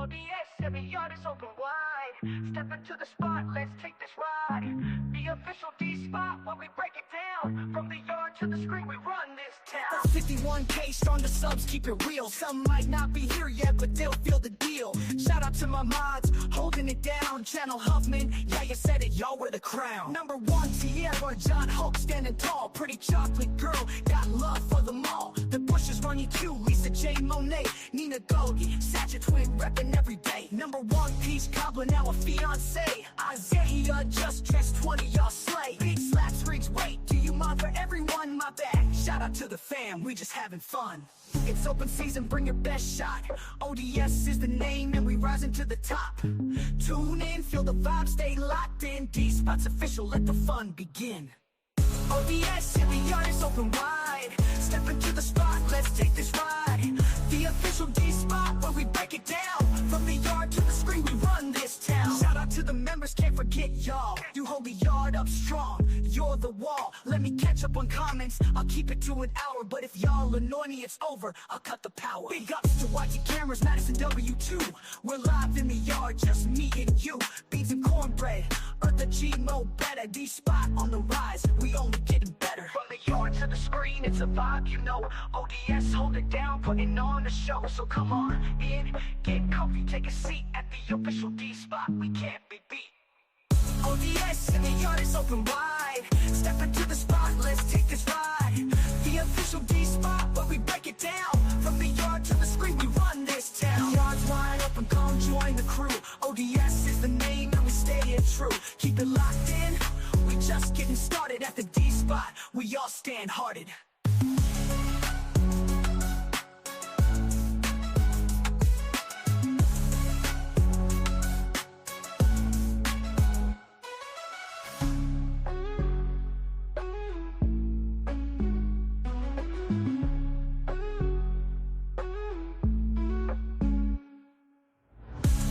O.D.S, every yard is open wide. Step into the spot, let's take this ride. The official D spot where we break it down. From the yard to the screen, we run this town. 51K strong, the subs keep it real. Some might not be here yet, but they'll feel the deal. Shout out to my mods, holding it down. Channel Huffman, yeah, you said it, y'all wear the crown. Number 1, Tierra, John Hope standing tall. Pretty chocolate girl, got love for them all. The bushes run you too, Lisa J. Monet, Nina Gogi, Satcha Twin reppin' every day. Number 1, Peach Cobbler, now a fiance. Isaiah just dressed 20, y'all slay. Big slaps, rigs, wait, do you mind for everyone? My bad, shout out to the fam, we just having fun. It's open season, bring your best shot. O.D.S is the name and we rising to the top. Tune in, feel the vibe, stay locked in. D-Spot's official, let the fun begin. O.D.S, every yard is open wide. Step into the spot, let's take this ride. The official D-Spot where we break it down. From the yard to the screen, we run this town. Shout out to the members, can't forget y'all. You hold the yard up strong, you're the wall. Let me catch up on comments, I'll keep it to an hour. But if y'all annoy me, it's over, I'll cut the power. Big ups to YT Cameras, Madison W2. We're live in the yard, just me and you. Beans and cornbread, Eartha G, Mo better. D-Spot on the rise, we only getting better. From the yard to the screen, it's a vibe, you know. O.D.S hold it down, putting on the show. So come on in, get comfy, take a seat at the official D-Spot, we can't be beat. O.D.S and the yard is open wide. Step into the spot, let's take this ride. The official D-Spot where we break it down. From the yard to the screen, we run this town. Yards wide open, come join the crew. O.D.S is the name and we stay it true. Keep it locked in, we just getting started at the D-Spot. We all stand hearted.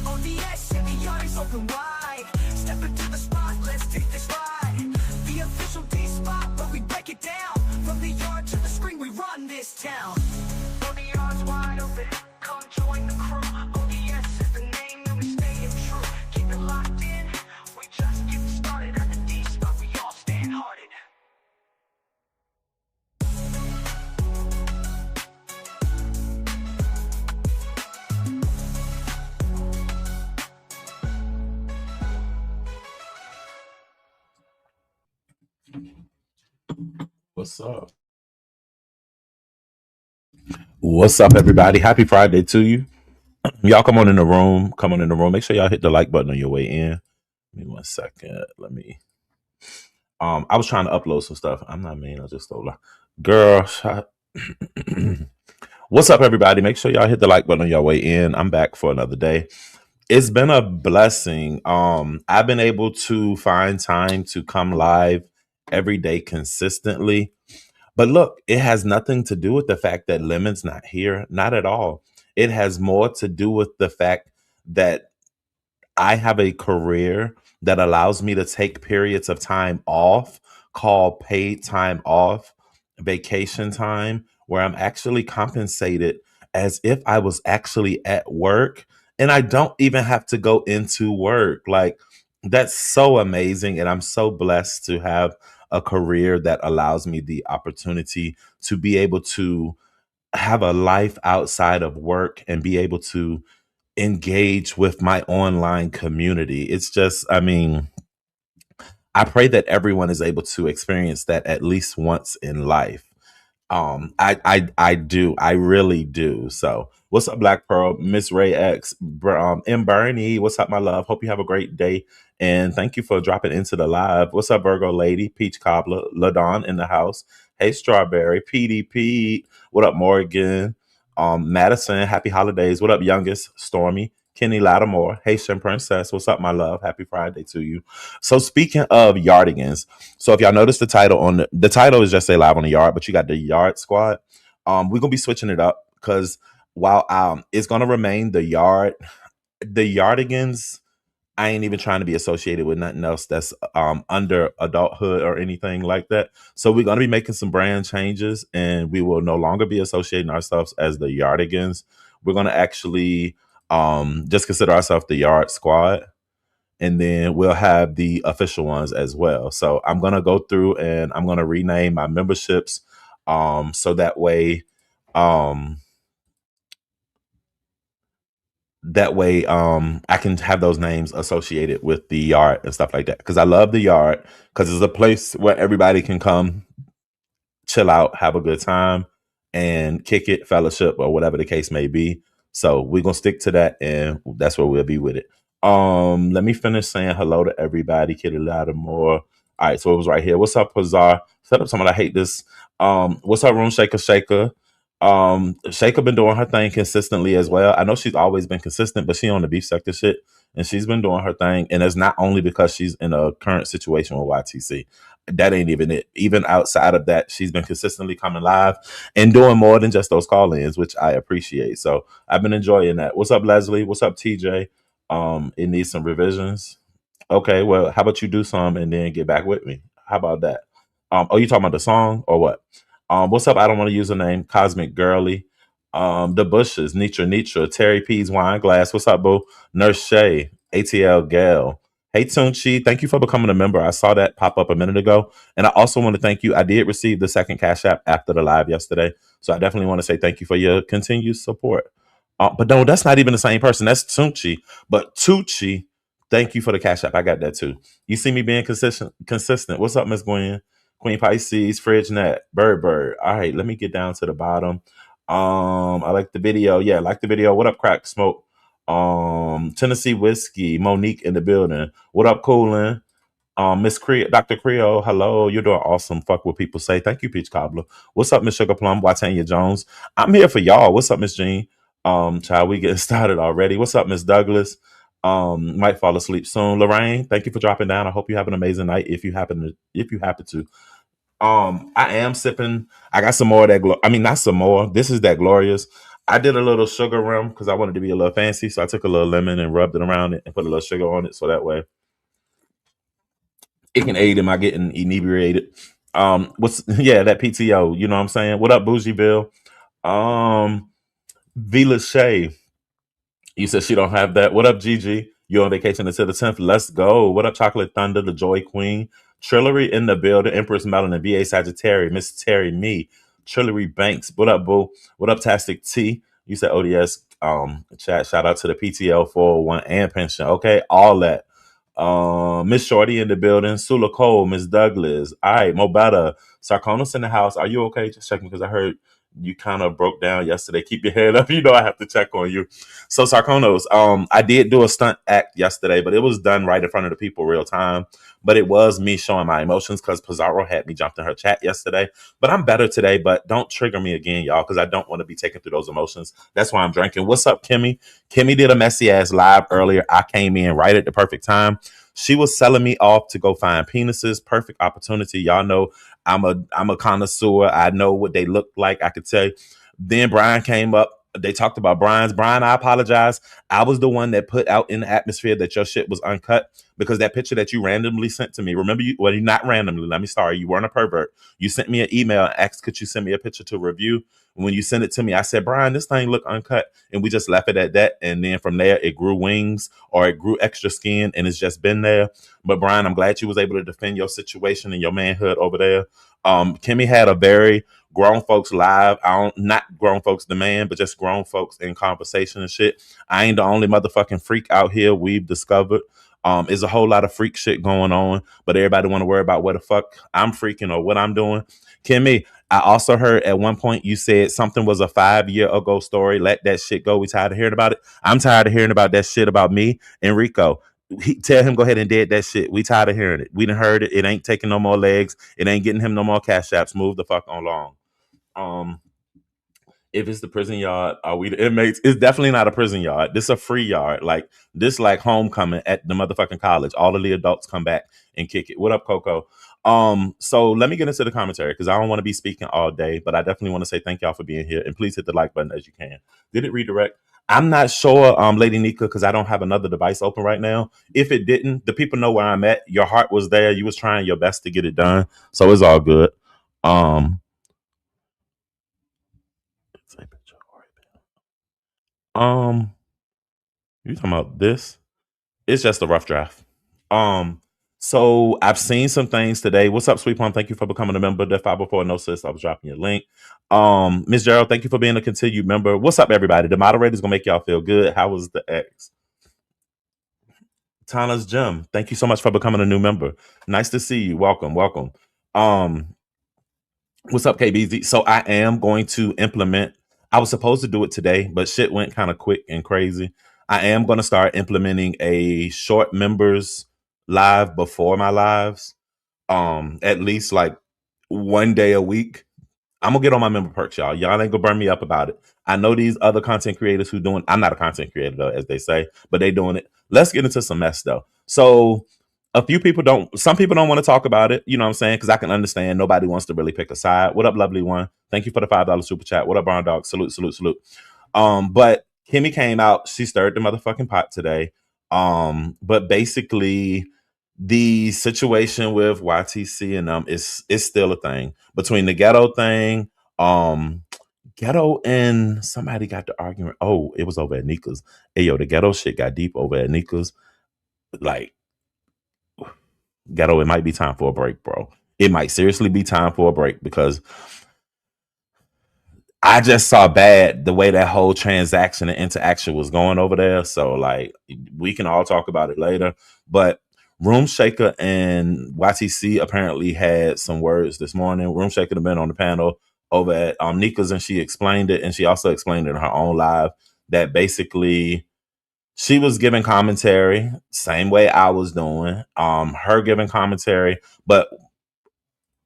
O.D.S and the yard is open wide. Step into the spot, let's take this ride. The official D-Spot where we break it down. From the yard to the screen, we run this town. When the yard's wide open, come join the crew. O.D.S is the name and we stay it true. Keep it locked in, we just getting started at the D-Spot. We all stand hearted. What's up? What's up, everybody? Happy Friday to you. Y'all come on in the room. Come on in the room. Make sure y'all hit the like button on your way in. Give me 1 second. Let me. I was trying to upload some stuff. I'm not mean. I just stole a girl. What's up, everybody? Make sure y'all hit the like button on your way in. I'm back for another day. It's been a blessing. I've been able to find time to come live every day consistently. But look, it has nothing to do with the fact that Lemon's not here. Not at all. It has more to do with the fact that I have a career that allows me to take periods of time off, called paid time off, vacation time, where I'm actually compensated as if I was actually at work. And I don't even have to go into work. Like, that's so amazing. And I'm so blessed to have a career that allows me the opportunity to be able to have a life outside of work and be able to engage with my online community. It's just, I mean, I pray that everyone is able to experience that at least once in life. I do. I really do. So what's up, Black Pearl, Miss Ray X, M Bernie? What's up, my love? Hope you have a great day. And thank you for dropping into the live. What's up, Virgo Lady, Peach Cobbler, LaDon in the house. Hey, Strawberry, PDP. What up, Morgan? Madison, happy holidays. What up, youngest? Stormy. Kenny Lattimore. Haitian Princess. What's up, my love? Happy Friday to you. So speaking of yardigans, so if y'all notice the title on the title is just say live on the yard, but you got the yard squad. We're gonna be switching it up because while it's gonna remain the yardigans, I ain't even trying to be associated with nothing else that's under adulthood or anything like that. So we're gonna be making some brand changes, and we will no longer be associating ourselves as the yardigans. We're gonna actually Just consider ourselves the yard squad, and then we'll have the official ones as well. So I'm gonna go through and I'm gonna rename my memberships, so um, that way I can have those names associated with the yard and stuff like that. Because I love the yard because it's a place where everybody can come chill out, have a good time, and kick it, fellowship, or whatever the case may be. So we're gonna stick to that, and that's where we'll be with it. Let me finish saying hello to everybody. Kitty Lattimore. All right, so it was right here. What's up, Pazar? Set up someone. I hate this. What's up, Room Shaker Shaker? Shaker been doing her thing consistently as well. I know she's always been consistent, but she on the beef sector shit, and she's been doing her thing. And it's not only because she's in a current situation with YTC. That ain't even it. Even outside of that, she's been consistently coming live and doing more than just those call-ins, which I appreciate. So I've been enjoying that. What's up, Leslie? What's up, TJ? It needs some revisions. Okay, well, how about you do some and then get back with me? How about that? Oh, you talking about the song or what? What's up? I don't want to use a name. Cosmic Girly. The Bushes, Nitra, Terry P's Wine Glass. What's up, boo? Nurse Shay, ATL Gal. Hey Tunchi, thank you for becoming a member. I saw that pop up a minute ago. And I also want to thank you. I did receive the second Cash App after the live yesterday. So I definitely want to say thank you for your continued support. But no, that's not even the same person. That's Tunchi. But Tucci, thank you for the Cash App. I got that too. You see me being consistent. What's up, Miss Gwen? Queen Pisces, Fridge Net, Bird. All right, let me get down to the bottom. I like the video. Yeah, I like the video. What up, Crack Smoke? Tennessee Whiskey, Monique in the building. What up, Coolin? Miss Dr. Creole, hello. You're doing awesome. Fuck what people say. Thank you, Peach Cobbler. What's up, Miss Sugar Plum? Watanya Jones. I'm here for y'all. What's up, Miss Jean? Child, we getting started already. What's up, Miss Douglas? Might fall asleep soon. Lorraine, thank you for dropping down. I hope you have an amazing night if you happen to. I am sipping. I got some more of that. I mean, not some more. This is that glorious. I did a little sugar rum because I wanted to be a little fancy. So I took a little lemon and rubbed it around it and put a little sugar on it. So that way it can aid in my getting inebriated. What's yeah, that PTO, you know what I'm saying? What up, Bougie Bill? Vila Shay. You said she don't have that. What up, Gigi? You on vacation until the 10th? Let's go. What up, Chocolate Thunder, the Joy Queen? Trillery in the building. Empress Melon and VA Sagittarius. Miss Terry, me. Trillery Banks. What up, boo? What up, Tastic T? You said ODS. Chat. Shout out to the PTL 401 and pension. Okay, all that. Miss Shorty in the building. Sula Cole, Miss Douglas. All right, Mobetta. Sarkonos in the house. Are you okay? Just checking because I heard you kind of broke down yesterday. Keep your head up. You know I have to check on you. So Sarkonos, I did do a stunt act yesterday, but it was done right in front of the people real time. But it was me showing my emotions because Pizarro had me jumped in her chat yesterday. But I'm better today, but don't trigger me again, y'all, because I don't want to be taken through those emotions. That's why I'm drinking. What's up, Kimmy? Kimmy did a messy ass live earlier. I came in right at the perfect time. She was selling me off to go find penises. Perfect opportunity. Y'all know I'm a connoisseur. I know what they look like. I could tell you. Then Brian came up. They talked about Brian, I apologize. I was the one that put out in the atmosphere that your shit was uncut because that picture that you randomly sent to me. Remember, you not randomly. Let me sorry, you weren't a pervert. You sent me an email and asked, could you send me a picture to review? When you sent it to me, I said, Brian, this thing look uncut, and we just left it at that. And then from there, it grew wings or it grew extra skin, and it's just been there. But Brian, I'm glad you was able to defend your situation and your manhood over there. Kimmy had a very grown folks live. I don't not grown folks demand, but just grown folks in conversation and shit. I ain't the only motherfucking freak out here we've discovered. There's a whole lot of freak shit going on, but everybody want to worry about what the fuck I'm freaking or what I'm doing. Kimmy, I also heard at one point you said something was a 5 year ago story. Let that shit go. We tired of hearing about it. I'm tired of hearing about that shit about me and Rico. Tell him go ahead and dead that shit. We tired of hearing it. We done heard it. It ain't taking no more legs. It ain't getting him no more cash apps. Move the fuck on along. Um, if it's the prison yard, are we the inmates? It's definitely not a prison yard. This is a free yard. Like this, like homecoming at the motherfucking college. All of the adults come back and kick it. What up, Coco? So let me get into the commentary because I don't want to be speaking all day, but I definitely want to say thank y'all for being here and please hit the like button as you can. Did it redirect? I'm not sure, Lady Nika, because I don't have another device open right now. If it didn't, the people know where I'm at. Your heart was there. You was trying your best to get it done, so it's all good. Um, um, You talking about this? It's just a rough draft. Um, so I've seen some things today. What's up, Sweet Plum? Thank you for becoming a member. That 504 no sis. I was dropping your link. Miss Gerald, thank you for being a continued member. What's up, everybody? The moderator's gonna make y'all feel good. How was the X? Tana's Gym. Thank you so much for becoming a new member. Nice to see you. Welcome, welcome. Um, what's up, KBZ? So I am going to implement. I was supposed to do it today, but shit went kind of quick and crazy. I am going to start implementing a short members live before my lives. At least like one day a week. I'm gonna get on my member perks, y'all. Y'all ain't gonna burn me up about it. I know these other content creators who doing. I'm not a content creator though, as they say, but they doing it. Let's get into some mess though. So a few people don't. Some people don't want to talk about it. You know what I'm saying? Because I can understand nobody wants to really pick a side. What up, lovely one? Thank you for the $5 super chat. What up, Barn Dog? Salute, salute, salute. But Kimmy came out. She stirred the motherfucking pot today. But basically, the situation with YTC and is still a thing between the ghetto thing. Um, Ghetto and somebody got the argument. Oh, it was over at Nika's. Hey, yo, the ghetto shit got deep over at Nika's. Like, Ghetto, it might be time for a break, bro. It might seriously be time for a break because I just saw bad the way that whole transaction and interaction was going over there. So like we can all talk about it later. But Room Shaker and YTC apparently had some words this morning. Room Shaker had been on the panel over at Nika's and she explained it, and she also explained it in her own live that basically she was giving commentary, same way I was doing. Her giving commentary, but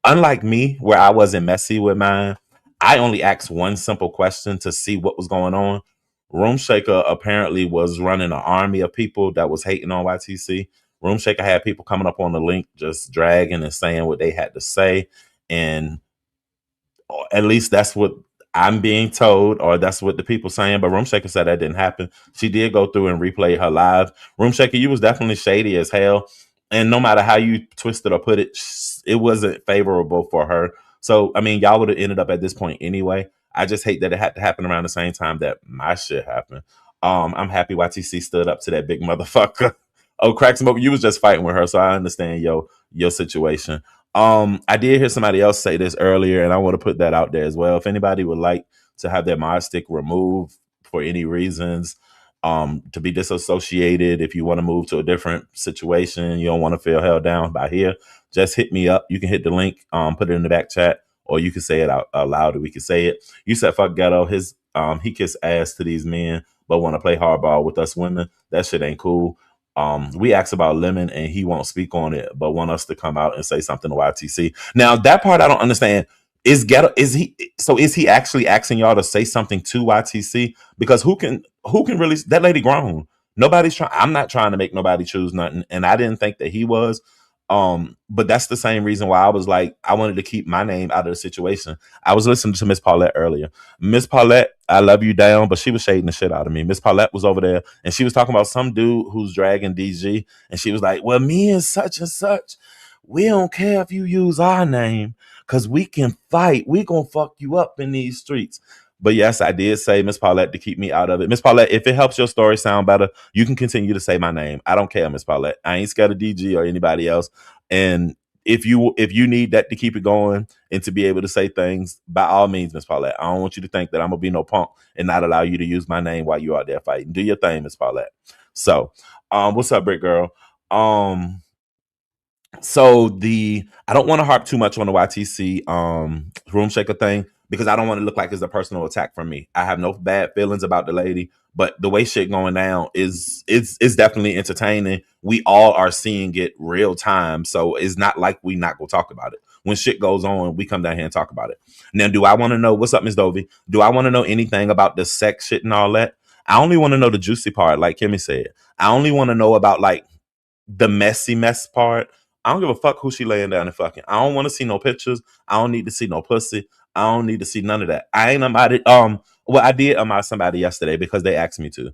unlike me, where I wasn't messy with mine, I only asked one simple question to see what was going on. Room Shaker apparently was running an army of people that was hating on YTC. Room Shaker had people coming up on the link just dragging and saying what they had to say. And at least that's what I'm being told, or that's what the people saying. But Room Shaker said that didn't happen. She did go through and replay her live. Room Shaker, you was definitely shady as hell, and no matter how you twisted or put it, it wasn't favorable for her. So I mean, y'all would have ended up at this point anyway. I just hate that it had to happen around the same time that my shit happened. I'm happy YTC stood up to that big motherfucker. Oh, Crack Smoke, you was just fighting with her, so I understand your situation. I did hear somebody else say this earlier, and I want to put that out there as well. If anybody would like to have their mod stick removed for any reasons, to be disassociated, if you want to move to a different situation, you don't want to feel held down by here, just hit me up. You can hit the link, put it in the back chat, or you can say it out loud, or we can say it. You said fuck ghetto. He kissed ass to these men, but want to play hardball with us women. That shit ain't cool. We asked about Lemon and he won't speak on it, but want us to come out and say something to YTC. Now that part I don't understand. Is he actually asking y'all to say something to YTC? Because who can really, that lady grown. Nobody's trying, I'm not trying to make nobody choose nothing. And I didn't think that he was. But that's the same reason why I was like, I wanted to keep my name out of the situation. I was listening to Miss Paulette earlier. Miss Paulette, I love you down, but she was shading the shit out of me. Miss Paulette was over there and she was talking about some dude who's dragging DG. And she was like, well, me and such, we don't care if you use our name because we can fight. We gonna fuck you up in these streets. But yes, I did say Miss Paulette to keep me out of it. Miss Paulette, if it helps your story sound better, you can continue to say my name. I don't care, Miss Paulette. I ain't scared of DG or anybody else. And if you need that to keep it going and to be able to say things, by all means, Miss Paulette. I don't want you to think that I'm gonna be no punk and not allow you to use my name while you out there fighting. Do your thing, Miss Paulette. So, what's up, Brick Girl? Um, so the I don't want to harp too much on the YTC room shaker thing because I don't want to look like it's a personal attack from me. I have no bad feelings about the lady, but the way shit going down is definitely entertaining. We all are seeing it real time, so it's not like we not gonna talk about it. When shit goes on, we come down here and talk about it. Now, do I want to know what's up, Miss Dovey? Do I want to know anything about the sex shit and all that? I only want to know the juicy part, like Kimmy said. I only want to know about like the messy mess part. I don't give a fuck who she laying down and fucking. I don't want to see no pictures. I don't need to see no pussy. I don't need to see none of that. I ain't about it. Well, I did about somebody yesterday because they asked me to.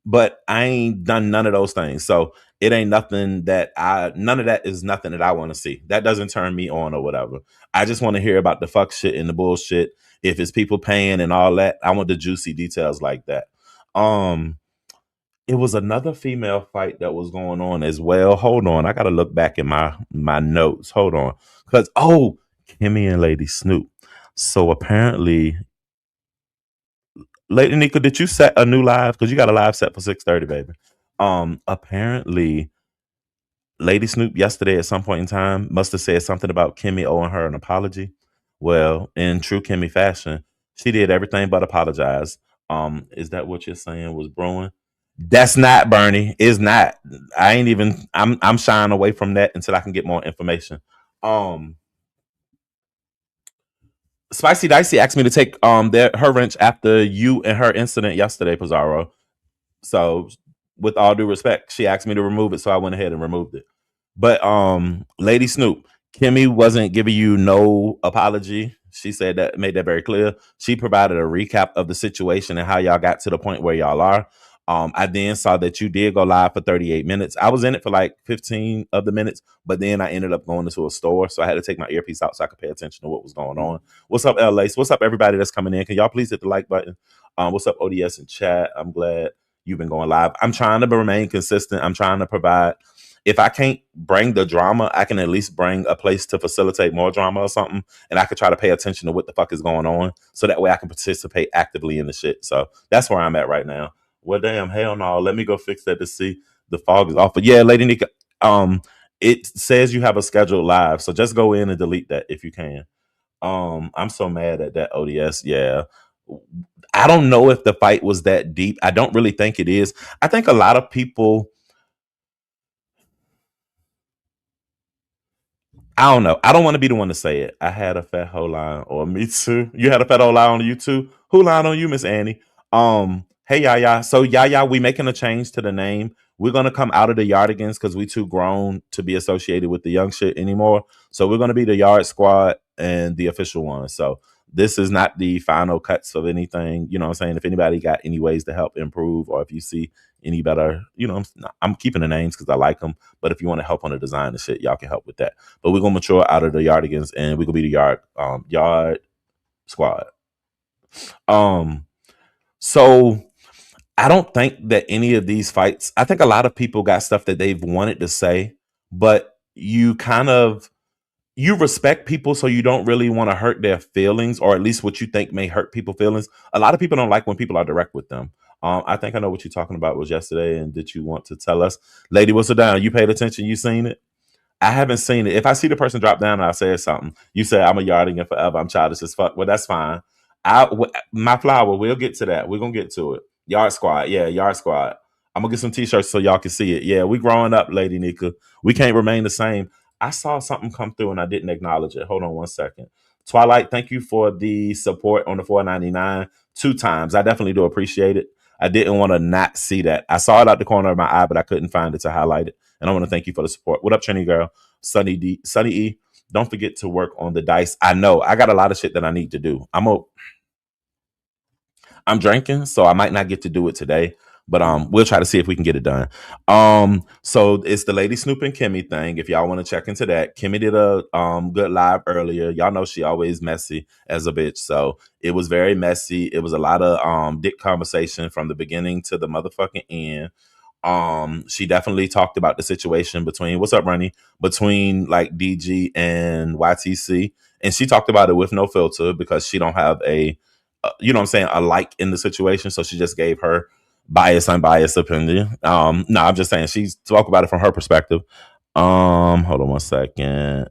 But I ain't done none of those things. So it ain't nothing that none of that is nothing that I want to see. That doesn't turn me on or whatever. I just want to hear about the fuck shit and the bullshit. If it's people paying and all that, I want the juicy details like that. Um, It was another female fight that was going on as well. Hold on, I gotta look back in my notes. Hold on, because Kimmy and Lady Snoop. So apparently, Lady Nika, did you set a new live? Because you got a live set for 6:30, baby. Apparently, Lady Snoop yesterday at some point in time must have said something about Kimmy owing her an apology. Well, in true Kimmy fashion, she did everything but apologize. Is that what you're saying was brewing? That's not Bernie. It's not. I ain't even. I'm shying away from that until I can get more information. Um, Spicy Dicey asked me to take her wrench after you and her incident yesterday, Pizarro. So, with all due respect, she asked me to remove it, so I went ahead and removed it. But Lady Snoop, Kimmy wasn't giving you no apology. She said that made that very clear. She provided a recap of the situation and how y'all got to the point where y'all are. I then saw that you did go live for 38 minutes. I was in it for like 15 of the minutes, but then I ended up going into a store, so I had to take my earpiece out so I could pay attention to what was going on. What's up, LA? What's up, everybody that's coming in? Can y'all please hit the like button? What's up, O.D.S. in chat? I'm glad you've been going live. I'm trying to remain consistent. I'm trying to provide. If I can't bring the drama, I can at least bring a place to facilitate more drama or something, and I could try to pay attention to what the fuck is going on, so that way I can participate actively in the shit. So that's where I'm at right now. Well, damn, hell no. Let me go fix that to see the fog is off. But yeah, Lady Nika, it says you have a scheduled live, so just go in and delete that if you can. I'm so mad at that O.D.S. Yeah. I don't know if the fight was that deep. I don't really think it is. I think a lot of people, I don't know. I don't want to be the one to say it. I had a fat whole line, or me too. You had a fat whole line on you too. Who line on you, Miss Annie? Hey Yaya. So Yaya, we making a change to the name. We're gonna come out of the Yardigans because we too grown to be associated with the young shit anymore. So we're gonna be the Yard Squad and the official one. So this is not the final cuts of anything. You know what I'm saying? If anybody got any ways to help improve, or if you see any better, I'm keeping the names because I like them. But if you want to help on the design and shit, y'all can help with that. But we're gonna mature out of the Yardigans and we're gonna be the yard squad. Um, so I don't think that any of these fights, I think a lot of people got stuff that they've wanted to say, but you respect people, so you don't really want to hurt their feelings, or at least what you think may hurt people's feelings. A lot of people don't like when people are direct with them. I think I know what you're talking about was yesterday, and did you want to tell us, lady? What's it down? You paid attention? You seen it? I haven't seen it. If I see the person drop down and I say something, you say I'm a yardigan forever. I'm childish as fuck. Well, that's fine. My flower. We'll get to that. We're gonna get to it. Yard squad. Yeah, yard squad. I'm gonna get some t-shirts so y'all can see it. Yeah, we growing up, Lady Nika. We can't remain the same. I saw something come through and I didn't acknowledge it. Hold on one second. Twilight, thank you for the support on the 4.99 two times. I definitely do appreciate it. I didn't want to not see that. I saw it out the corner of my eye, but I couldn't find it to highlight it. And I want to thank you for the support. What up, Trini girl? Sunny E. Don't forget to work on the dice. I know I got a lot of shit that I need to do. I'm drinking, so I might not get to do it today, but we'll try to see if we can get it done. So it's the Lady Snoop and Kimmy thing. If y'all want to check into that, Kimmy did a good live earlier. Y'all know she always messy as a bitch, so it was very messy. It was a lot of dick conversation from the beginning to the motherfucking end. She definitely talked about the situation between what's up, Ronnie, between like DG and YTC, and she talked about it with no filter because she don't have you know what I'm saying, a like in the situation, so she just gave her unbiased opinion. No, I'm just saying she spoke about it from her perspective. Hold on one second.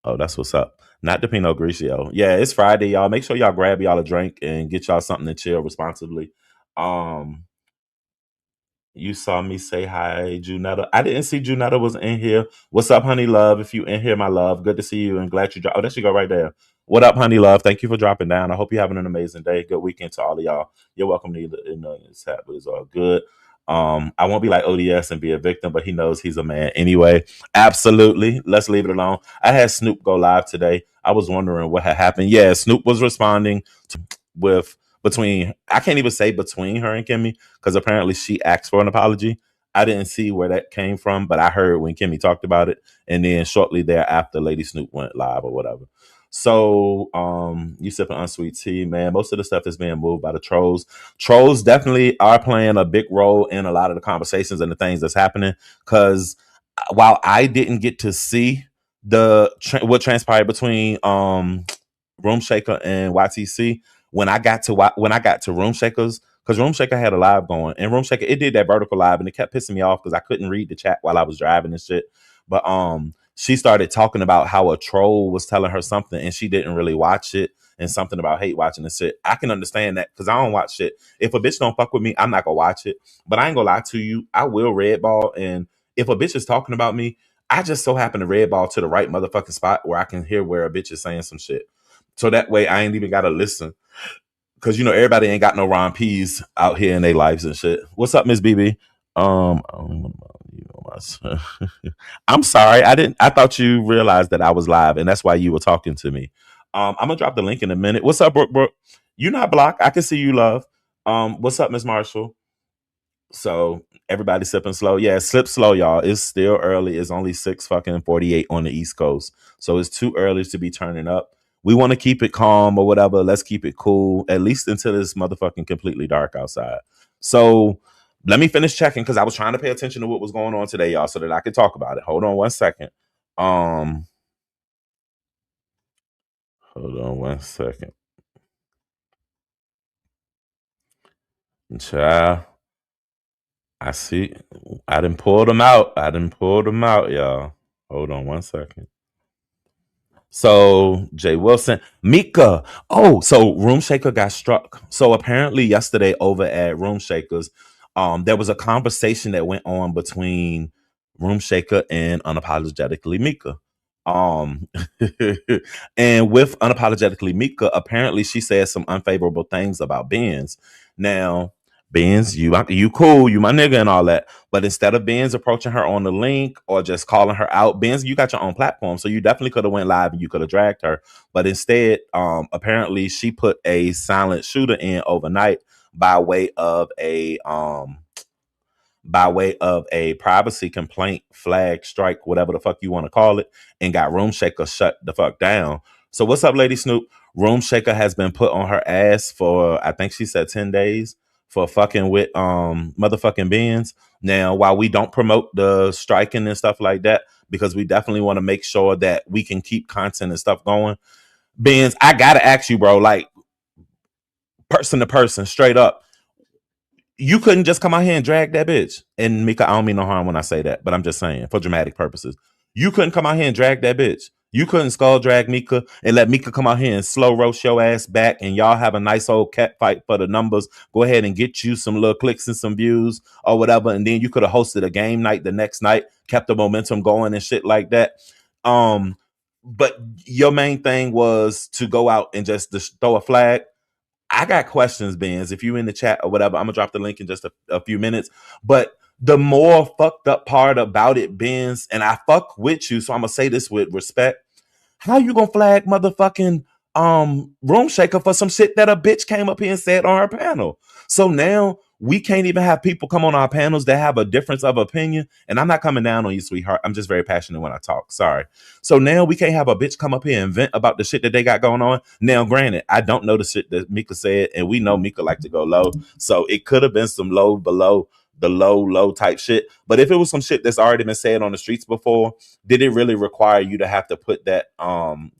Oh, that's what's up. Not the Pinot Grigio. Yeah, it's Friday, y'all. Make sure y'all grab y'all a drink and get y'all something to chill responsibly. Um, You saw me say hi, Junetta. I didn't see Junetta was in here. What's up, honey love? If you in here, my love, good to see you and glad you dropped. Oh, there she go right there. What up, honey love? Thank you for dropping down. I hope you're having an amazing day. Good weekend to all of y'all. You're welcome to in the chat, but it's all good. I won't be like O.D.S. and be a victim, but he knows he's a man anyway. Absolutely. Let's leave it alone. I had Snoop go live today. I was wondering what had happened. Yeah, Snoop was responding with between, I can't even say between her and Kimmy because apparently she asked for an apology. I didn't see where that came from, but I heard when Kimmy talked about it, and then shortly thereafter, Lady Snoop went live or whatever. So you sipping unsweet tea, man. Most of the stuff is being moved by the trolls. Trolls definitely are playing a big role in a lot of the conversations and the things that's happening. Because while I didn't get to see what transpired between Room Shaker and YTC, when I got to Room Shakers, because Room Shaker had a live going, and Room Shaker it did that vertical live, and it kept pissing me off because I couldn't read the chat while I was driving and shit. But she started talking about how a troll was telling her something, and she didn't really watch it, and something about hate watching and shit. I can understand that because I don't watch shit. If a bitch don't fuck with me, I'm not gonna watch it. But I ain't gonna lie to you, I will redball, and if a bitch is talking about me, I just so happen to redball to the right motherfucking spot where I can hear where a bitch is saying some shit. So that way I ain't even gotta listen. Cause you know everybody ain't got no Ron P's out here in their lives and shit. What's up, Miss BB? I don't even know, you know myself. I'm sorry. I thought you realized that I was live and that's why you were talking to me. I'm gonna drop the link in a minute. What's up, Brooke? You not blocked. I can see you, love. What's up, Miss Marshall? So everybody sipping slow. Yeah, slip slow, y'all. It's still early. It's only 6 fucking 48 on the East Coast. So it's too early to be turning up. We want to keep it calm or whatever. Let's keep it cool, at least until it's motherfucking completely dark outside. So let me finish checking because I was trying to pay attention to what was going on today, y'all, so that I could talk about it. Hold on one second. Um, hold on one second. Child, I see. I didn't pull them out. I didn't pull them out, y'all. Hold on one second. So Jay Wilson, Mika. Oh, so Room Shaker got struck. So apparently yesterday over at Room Shakers, there was a conversation that went on between Room Shaker and Unapologetically Mika. Um, and with Unapologetically Mika, apparently she said some unfavorable things about Benz. Now, Benz, you cool, you my nigga and all that. But instead of Benz approaching her on the link or just calling her out, Benz, you got your own platform, so you definitely could have went live and you could have dragged her. But instead, apparently she put a silent shooter in overnight by way of a privacy complaint, flag, strike, whatever the fuck you want to call it, and got Room Shaker shut the fuck down. So what's up, Lady Snoop? Room Shaker has been put on her ass for I think she said 10 days for fucking with motherfucking Benz. Now, while we don't promote the striking and stuff like that, because we definitely want to make sure that we can keep content and stuff going. Benz, I gotta ask you, bro, like person to person, straight up, you couldn't just come out here and drag that bitch. And Mika, I don't mean no harm when I say that, but I'm just saying for dramatic purposes. You couldn't come out here and drag that bitch. You couldn't skull drag Mika and let Mika come out here and slow roast your ass back and y'all have a nice old cat fight for the numbers. Go ahead and get you some little clicks and some views or whatever. And then you could have hosted a game night the next night, kept the momentum going and shit like that. But your main thing was to go out and just throw a flag. I got questions, Benz. If you in the chat or whatever, I'm gonna drop the link in just a few minutes. But the more fucked up part about it, Benz, and I fuck with you, so I'm gonna say this with respect. How you gonna flag motherfucking Room Shaker for some shit that a bitch came up here and said on her panel? So now we can't even have people come on our panels that have a difference of opinion. And I'm not coming down on you, sweetheart. I'm just very passionate when I talk. Sorry. So now we can't have a bitch come up here and vent about the shit that they got going on. Now, granted, I don't know the shit that Mika said, and we know Mika like to go low. So it could have been some low below the low type shit. But if it was some shit that's already been said on the streets before, did it really require you to have to put that on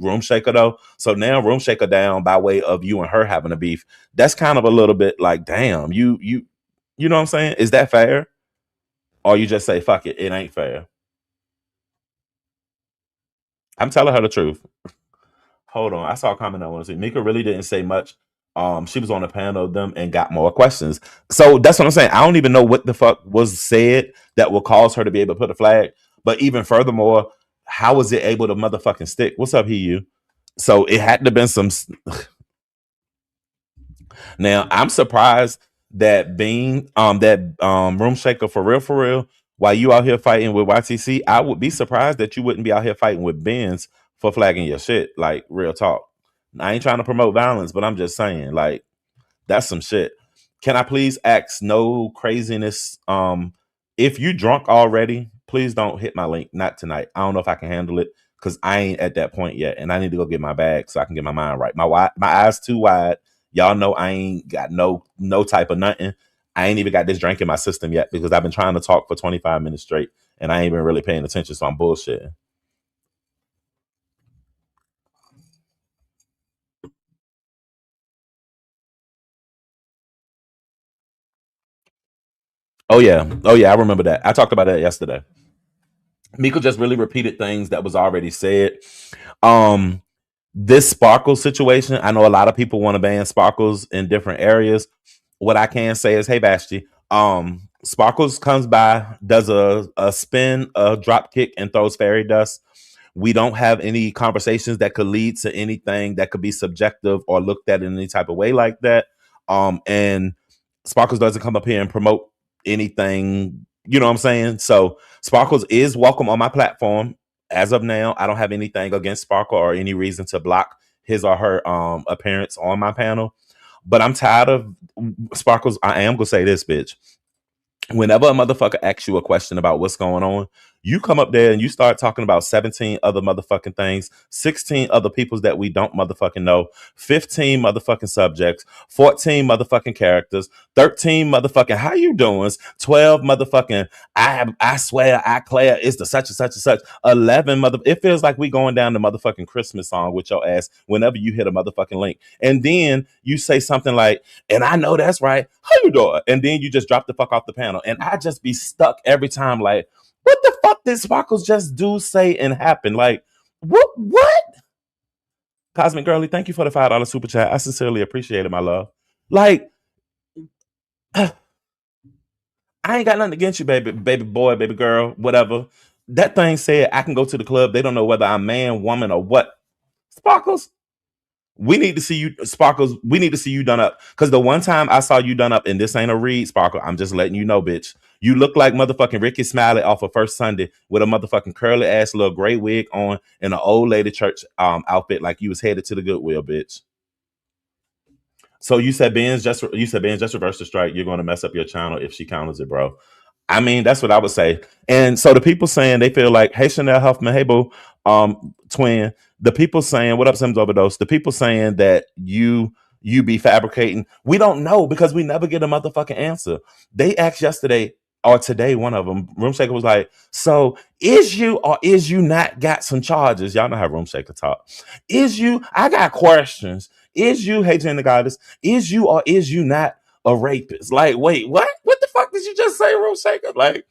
Room Shaker though? So now Room Shaker down by way of you and her having a beef. That's kind of a little bit like, damn, you know what I'm saying? Is that fair? Or you just say fuck it, it ain't fair. I'm telling her the truth. Hold on, I saw a comment I want to see. Mika really didn't say much. She was on a panel of them and got more questions. So that's what I'm saying. I don't even know what the fuck was said that will cause her to be able to put a flag. But even furthermore, how was it able to motherfucking stick? What's up, he you? So it had to have been some. Now I'm surprised that Room Shaker for real, while you out here fighting with YTC, I would be surprised that you wouldn't be out here fighting with Benz for flagging your shit. Like real talk. I ain't trying to promote violence, but I'm just saying, like, that's some shit. Can I please ask no craziness? If you drunk already, please don't hit my link. Not tonight. I don't know if I can handle it because I ain't at that point yet, and I need to go get my bag so I can get my mind right. My eyes too wide. Y'all know I ain't got no type of nothing. I ain't even got this drink in my system yet because I've been trying to talk for 25 minutes straight, and I ain't been really paying attention, so I'm bullshitting. Oh yeah, I remember that. I talked about that yesterday. Miko just really repeated things that was already said. Um, this sparkle situation, I know a lot of people want to ban sparkles in different areas. What I can say is, hey Basti, Sparkles comes by, does a spin, a drop kick, and throws fairy dust. We don't have any conversations that could lead to anything that could be subjective or looked at in any type of way like that. And Sparkles doesn't come up here and promote anything, you know what I'm saying? So Sparkles is welcome on my platform. As of now, I don't have anything against Sparkle or any reason to block his or her appearance on my panel. But I'm tired of Sparkles. I am gonna say this, bitch. Whenever a motherfucker asks you a question about what's going on, you come up there and you start talking about 17 other motherfucking things, 16 other peoples that we don't motherfucking know, 15 motherfucking subjects, 14 motherfucking characters, 13 motherfucking how you doing, 12 motherfucking I swear I Claire is the such and such and such, 11 mother. It feels like we going down the motherfucking Christmas song with your ass whenever you hit a motherfucking link. And then you say something like, and I know that's right. How you doing? And then you just drop the fuck off the panel. And I just be stuck every time, like, what the fuck did Sparkles just do, say, and happen? Like, what? Cosmic Girly, thank you for the $5 super chat. I sincerely appreciate it, my love. Like, I ain't got nothing against you, baby boy, baby girl, whatever. That thing said I can go to the club. They don't know whether I'm man, woman, or what. Sparkles, we need to see you, Sparkles. We need to see you done up. Because the one time I saw you done up, and this ain't a read, Sparkle. I'm just letting you know, bitch. You look like motherfucking Ricky Smiley off of First Sunday with a motherfucking curly ass little gray wig on and an old lady church outfit like you was headed to the Goodwill, bitch. So you said Ben's just reverse the strike. You're going to mess up your channel if she counters it, bro. I mean, that's what I would say. And so the people saying they feel like, hey, Chanel Huffman, hey, boo, twin. The people saying, what up, Sims Overdose? The people saying that you be fabricating. We don't know because we never get a motherfucking answer. They asked yesterday or today, one of them, Room Shaker was like, so is you or is you not got some charges? Y'all know how Room Shaker talk. Is you, I got questions. Is you, hey, Jen the Goddess, is you or is you not a rapist? Like, wait, what? What the fuck did you just say, Rose Shaker? Like,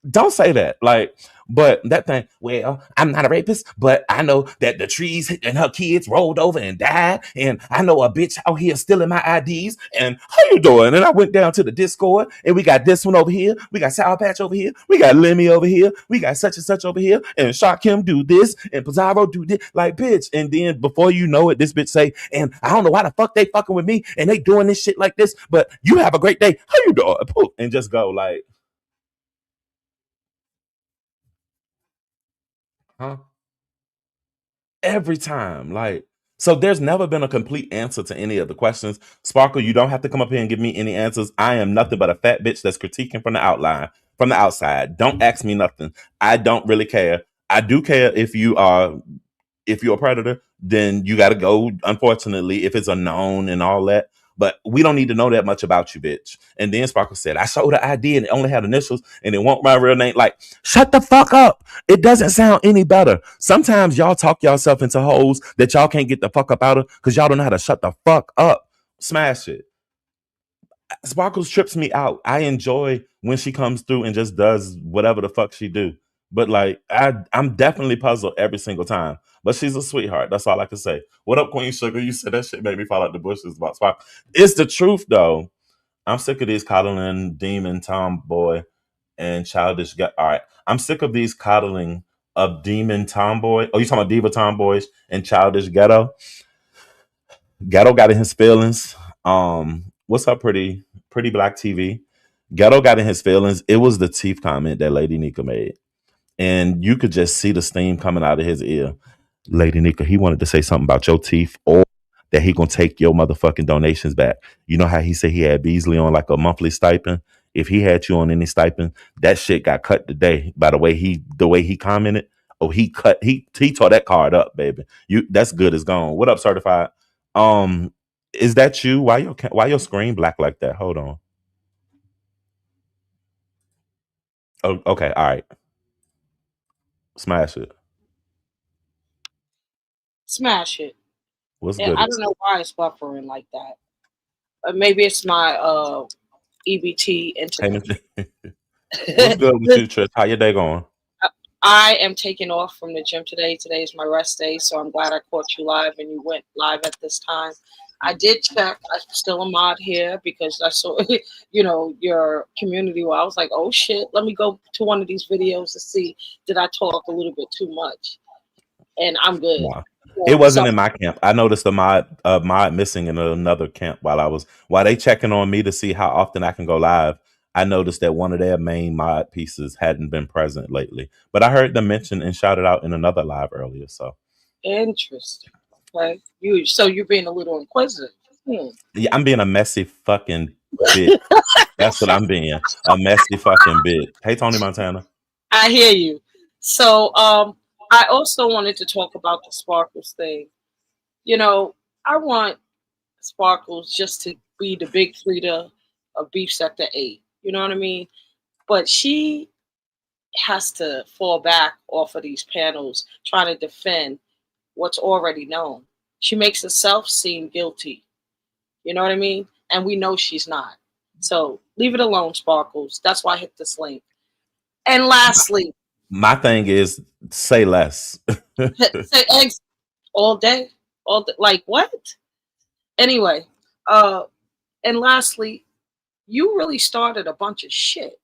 don't say that. Like, but that thing, well, I'm not a rapist, but I know that the trees and her kids rolled over and died. And I know a bitch out here stealing my IDs. And how you doing? And I went down to the Discord and we got this one over here. We got Sour Patch over here. We got Lemmy over here. We got such and such over here. And Shark Kim do this and Pizarro do this. Like, bitch. And then before you know it, this bitch say, and I don't know why the fuck they fucking with me and they doing this shit like this, but you have a great day. How you doing? And just go like, huh? Every time. Like, so there's never been a complete answer to any of the questions. Sparkle, you don't have to come up here and give me any answers. I am nothing but a fat bitch that's critiquing from the outline, from the outside. Don't ask me nothing. I don't really care. I do care if you're a predator, then you got to go, unfortunately, if it's a known and all that. But we don't need to know that much about you, bitch. And then Sparkle said, I showed the ID and it only had initials and it won't my real name. Like, shut the fuck up. It doesn't sound any better. Sometimes y'all talk yourself into holes that y'all can't get the fuck up out of because y'all don't know how to shut the fuck up. Smash it. Sparkles trips me out. I enjoy when she comes through and just does whatever the fuck she do. But like I'm definitely puzzled every single time. But she's a sweetheart. That's all I can say. What up, Queen Sugar? You said that shit made me fall out the bushes about Sparkle. It's the truth though. I'm sick of these coddling demon tomboy and childish all right. I'm sick of these coddling of demon tomboy. Oh, you talking about diva tomboys and childish ghetto? Ghetto got in his feelings. What's up, pretty black TV? Ghetto got in his feelings. It was the teeth comment that Lady Nika made, and you could just see the steam coming out of his ear. Lady Nika, he wanted to say something about your teeth, or that he gonna take your motherfucking donations back. You know how he said he had Beasley on like a monthly stipend. If he had you on any stipend, that shit got cut today by the way he commented. Oh, he tore that card up, baby. You that's good as gone. What up, certified? Is that you? Why your screen black like that? Hold on. Oh, okay, all right. Smash it. Smash it. What's And good? I don't know why it's buffering like that. Maybe it's my EBT Hey, internet. what's good with you, Trish? How your day going? I am taking off from the gym today. Today is my rest day, so I'm glad I caught you live and you went live at this time. I did check. I'm still a mod here because I saw, your community. Where I was like, oh shit, let me go to one of these videos to see did I talk a little bit too much, and I'm good. Nah. It So wasn't in my camp. I noticed a mod missing in another camp while they checking on me to see how often I can go live. I noticed that one of their main mod pieces hadn't been present lately. But I heard them mention and shout it out in another live earlier. So interesting. Okay, you're being a little inquisitive. Hmm. yeah, I'm being a messy fucking bitch. That's what I'm being. A messy fucking bitch. Hey Tony Montana. I hear you. So I also wanted to talk about the Sparkles thing. You know, I want Sparkles just to be the big Frida of Beef Sector 8. You know what I mean? But she has to fall back off of these panels trying to defend what's already known. She makes herself seem guilty. You know what I mean? And we know she's not. So leave it alone, Sparkles. That's why I hit this link. And lastly, My thing is say less. say eggs all day, like what? Anyway, uh, and lastly, you really started a bunch of shit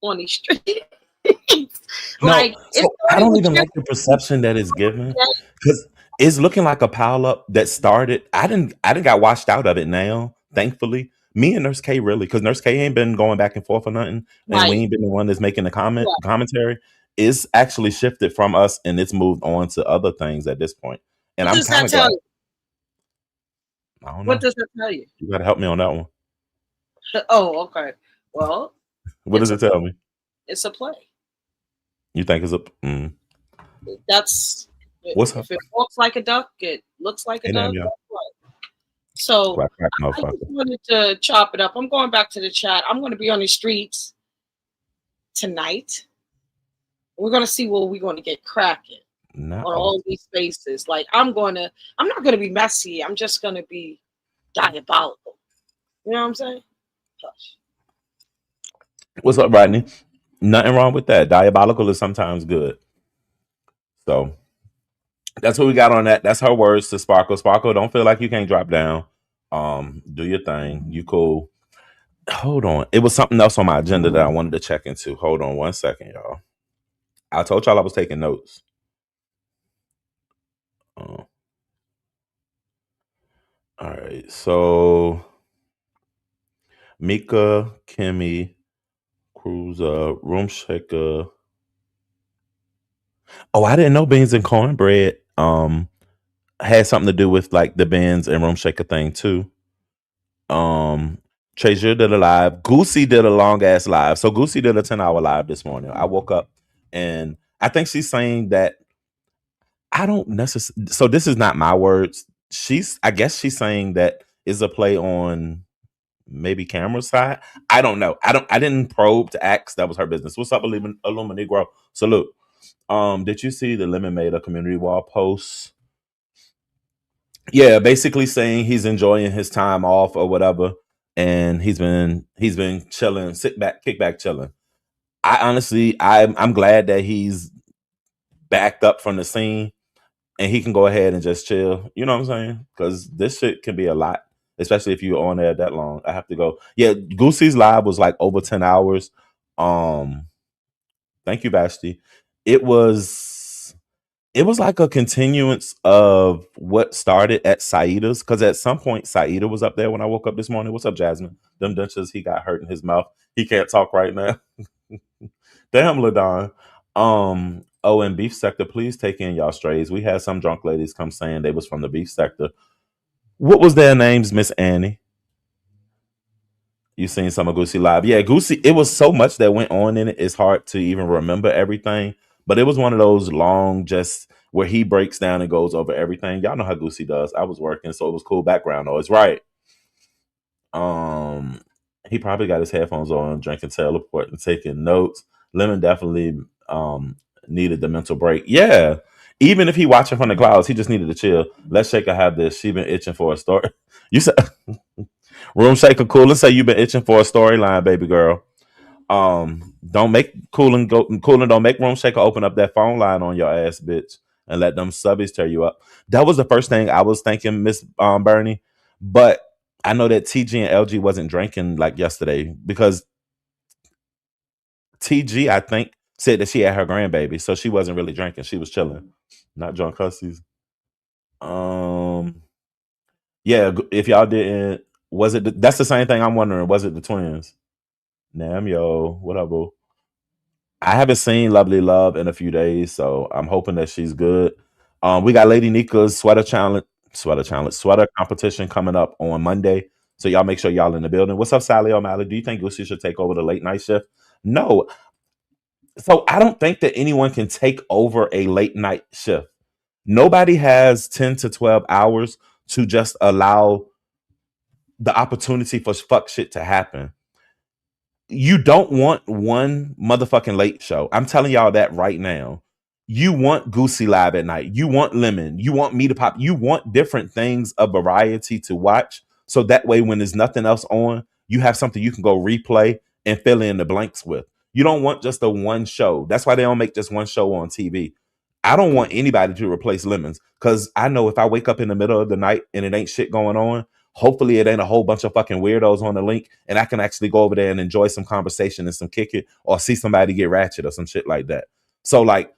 on these streets. No, Like it so I started don't with even your like the perception that is given because it's looking like a pile up that started. I didn't got washed out of it now, thankfully. Me and Nurse K really, because Nurse K ain't been going back and forth or nothing, and we right. ain't been the one that's making the Yeah. commentary. It's actually shifted from us and it's moved on to other things at this point. And What I'm does kind that of tell glad. you? I don't What know. does that tell you? You gotta help me on that one. Oh, okay. Well, What it's does a it tell me? it's a play. You think it's a That's what's up? if it walks like a duck, it looks like a Hey damn duck. y'all. That's right. So Quack quack I just motherfucker. wanted to chop it up. I'm going back to the chat. I'm going to be on the streets tonight. We're going to see what we're going to get cracking Not on off. all these spaces. Like I'm not going to be messy. I'm just going to be diabolical. You know what I'm saying? Hush. What's up, Rodney? Nothing wrong with that. Diabolical is sometimes good. So that's what we got on that. That's her words to Sparkle. Sparkle, don't feel like you can't drop down. Do your thing. You cool. Hold on. It was something else on my agenda that I wanted to check into. Hold on 1 second, y'all. I told y'all I was taking notes. Uh, all right. So Mika, Kimmy, Cruiser, Room Shaker. Oh, I didn't know beans and cornbread had something to do with like the Benz and Room Shaker thing too. Um, Treasure did a live. Goosey did a long ass live. So Goosey did a 10-hour live this morning. I woke up and I think she's saying that I don't necessarily. So this is not my words. I guess she's saying that is a play on maybe camera side. I don't know. I didn't probe to ask. That was her business. What's up, Illuma Negro? Salute. Did you see the Lemon made a community wall post? Yeah, basically saying he's enjoying his time off or whatever, and he's been chilling, sit back, kick back, chilling. I'm glad that he's backed up from the scene and he can go ahead and just chill. You know what I'm saying? Because this shit can be a lot, especially if you're on there that long. I have to go. Yeah, Goosey's live was like over 10 hours. Um, thank you, Basti. It was it was like a continuance of what started at Saida's because at some point Saida was up there when I woke up this morning. What's up, Jasmine? Them dentures, he got hurt in his mouth. He can't talk right now. Damn, Ladon. Oh, and beef sector, please take in y'all strays. We had some drunk ladies come saying they was from the beef sector. What was their names, Miss Annie? You seen some of Goosey live? Yeah, Goosey. It was so much that went on in it. It's hard to even remember everything. But it was one of those long, just where he breaks down and goes over everything. Y'all know how Goosey does. I was working, so it was cool background noise, right? Um, he probably got his headphones on, drinking teleport and taking notes. Lemon definitely needed the mental break. Yeah. Even if he watching from the clouds, he just needed to chill. Let's Shaker have this. She been itching for a story. You said Room Shaker cool. Let's say you've been itching for a storyline, baby girl. Don't make Coolin don't make Room Shaker open up that phone line on your ass, bitch, and let them subbies tear you up. That was the first thing I was thinking, Miss Bernie. But I know that TG and LG wasn't drinking like yesterday because TG, I think, said that she had her grandbaby, so she wasn't really drinking. She was chilling, not drunk hussies. Um, yeah, if y'all didn't, was it? That's the same thing I'm wondering. Was it the twins? Nam yo, whatever. I haven't seen Lovely Love in a few days, so I'm hoping that she's good. We got Lady Nika's sweater competition coming up on Monday. So y'all make sure y'all in the building. What's up, Sally O'Malley? Do you think Lucy should take over the late night shift? No. So I don't think that anyone can take over a late night shift. Nobody has 10 to 12 hours to just allow the opportunity for fuck shit to happen. You don't want one motherfucking late show. I'm telling y'all that right now. You want Goosey Live at night. You want Lemon. You want Me to Pop. You want different things of variety to watch. So that way, when there's nothing else on, you have something you can go replay and fill in the blanks with. You don't want just a one show. That's why they don't make just one show on TV. I don't want anybody to replace Lemons because I know if I wake up in the middle of the night and it ain't shit going on, hopefully it ain't a whole bunch of fucking weirdos on the link and I can actually go over there and enjoy some conversation and some kick it or see somebody get ratchet or some shit like that. So like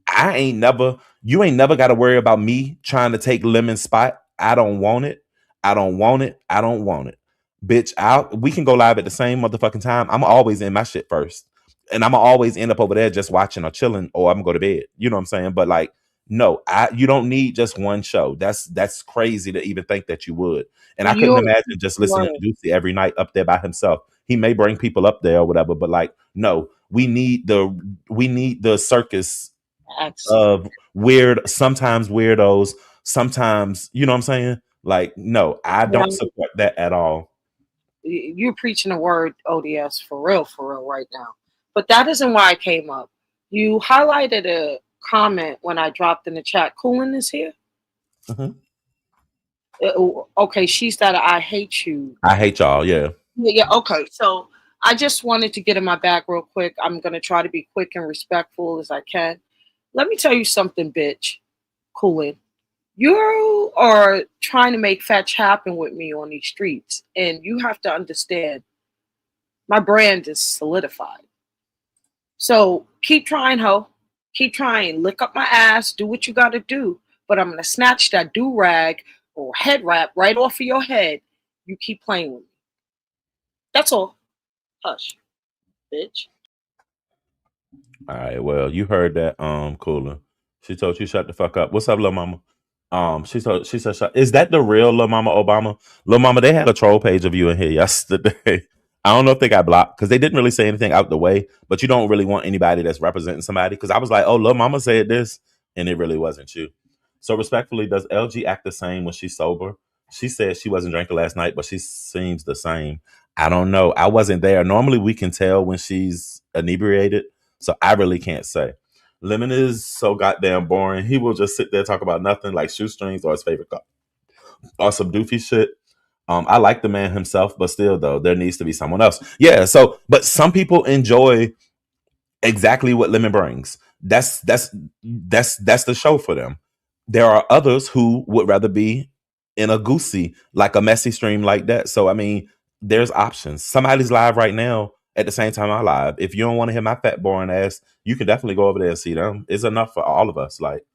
you ain't never got to worry about me trying to take Lemon's spot. I don't want it. I don't want it. I don't want it. Bitch, we can go live at the same motherfucking time. I'm always in my shit first. And I'm always end up over there just watching or chilling or I'm gonna go to bed. You know what I'm saying? But like, no, you don't need just one show. That's crazy to even think that you would. And I couldn't You're imagine just listening right. to Lucy every night up there by himself. He may bring people up there or whatever, but like, no, we need the circus Excellent. of sometimes weirdos, sometimes, you know what I'm saying? Like, no, I Now, don't support that at all. you're preaching the word ODS for real right now. But that isn't why I came up. You highlighted a comment when I dropped in the chat. Coolin is here. Mhm. Okay, she's that I hate you. I hate y'all. Yeah. Yeah, okay. So I just wanted to get in my bag real quick. I'm gonna try to be quick and respectful as I can. Let me tell you something, bitch. Coolin. You are trying to make fetch happen with me on these streets, and you have to understand my brand is solidified. So keep trying, ho. Keep trying. Lick up my ass. Do what you got to do. But I'm gonna snatch that do rag or head wrap right off of your head. You keep playing with me. That's all. Hush, bitch. All right. Well, you heard that, Cooler. She told you shut the fuck up. What's up, little mama? She said, is that the real little mama Obama? Little mama, they had a troll page of you in here yesterday. I don't know if they got blocked because they didn't really say anything out the way, but you don't really want anybody that's representing somebody. Because I was like, oh, little mama said this, and it really wasn't you. So respectfully, does LG act the same when she's sober? She said she wasn't drinking last night, but she seems the same. I don't know. I wasn't there. Normally, we can tell when she's inebriated, so I really can't say. Lemon is so goddamn boring. He will just sit there talk about nothing like shoestrings or his favorite car or some doofy shit. I like the man himself, but still though, there needs to be someone else. Yeah. So, but some people enjoy exactly what Lemon brings. That's the show for them. There are others who would rather be in a goosey, like a messy stream like that. So I mean, there's options. Somebody's live right now at the same time I live. If you don't want to hear my fat boring ass, you can definitely go over there and see them. It's enough for all of us. Like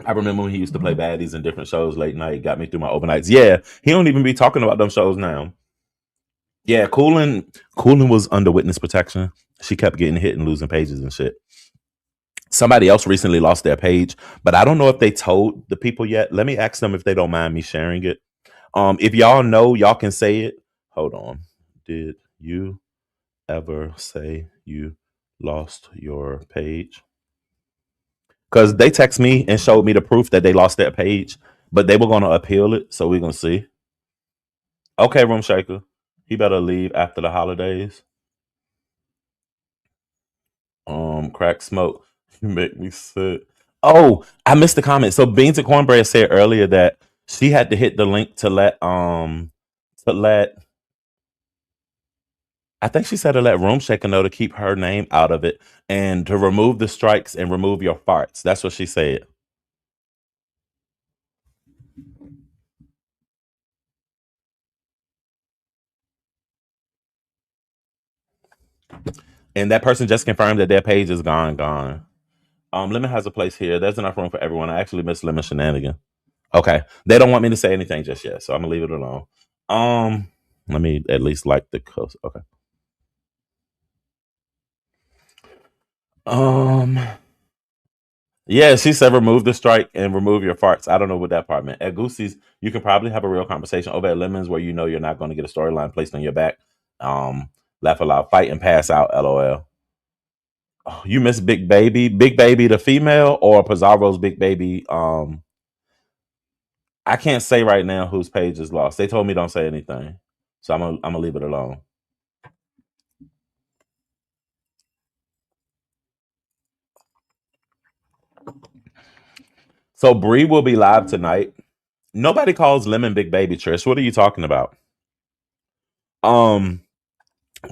I remember when he used to play baddies in different shows late night, got me through my overnights. Yeah, he don't even be talking about them shows now. Yeah, Coolin was under witness protection. She kept getting hit and losing pages and shit. Somebody else recently lost their page, but I don't know if they told the people yet. Let me ask them if they don't mind me sharing it. If y'all know, y'all can say it. Hold on. Did you ever say you lost your page? Because they text me and showed me the proof that they lost their page, but they were going to appeal it. So we're going to see. Okay, Room Shaker. He better leave after the holidays. Crack smoke. You make me sick. Oh, I missed the comment. So Beans and Cornbread said earlier that she had to hit the link to let I think she said to let Room Shaker know to keep her name out of it and to remove the strikes and remove your farts. That's what she said. And that person just confirmed that their page is gone. Lemon has a place here. There's enough room for everyone. I actually miss Lemon Shenanigan. Okay. They don't want me to say anything just yet, so I'm gonna leave it alone. Let me at least like the coast. Okay. Um Yeah, she said remove the strike and remove your farts. I don't know what that part meant. At Goosey's, you can probably have a real conversation. Over at Lemons, where you know you're not going to get a storyline placed on your back. Laugh aloud, fight and pass out. LOL. Oh, you miss Big Baby, the female, or Pizarro's Big Baby. I can't say right now whose page is lost. They told me don't say anything, so I'm gonna leave it alone. So Bree will be live tonight. Nobody calls Lemon Big Baby, Trish. What are you talking about? Um,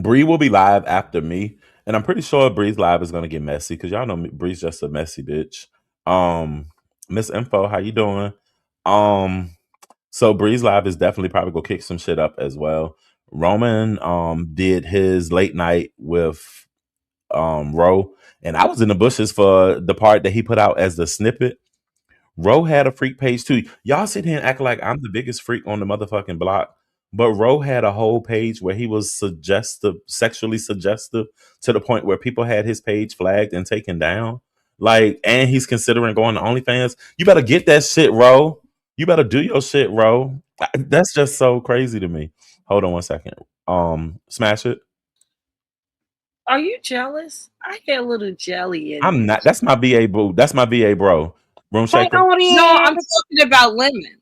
Bree will be live after me, and I'm pretty sure Bree's live is gonna get messy because y'all know Bree's just a messy bitch. Um, Miss Info, how you doing? Um, so Bree's live is definitely probably gonna kick some shit up as well. Roman did his late night with Ro, and I was in the bushes for the part that he put out as the snippet. Ro had a freak page too. Y'all sit here and act like I'm the biggest freak on the motherfucking block. But Ro had a whole page where he was sexually suggestive to the point where people had his page flagged and taken down. Like, and he's considering going to OnlyFans. You better get that shit, Ro. You better do your shit, Ro. That's just so crazy to me. Hold on one second. Smash it. Are you jealous? I get a little jelly in I'm me. not. That's my VA boo. That's my VA bro. Room Hey, shaker. No, I'm audience. talking about lemon.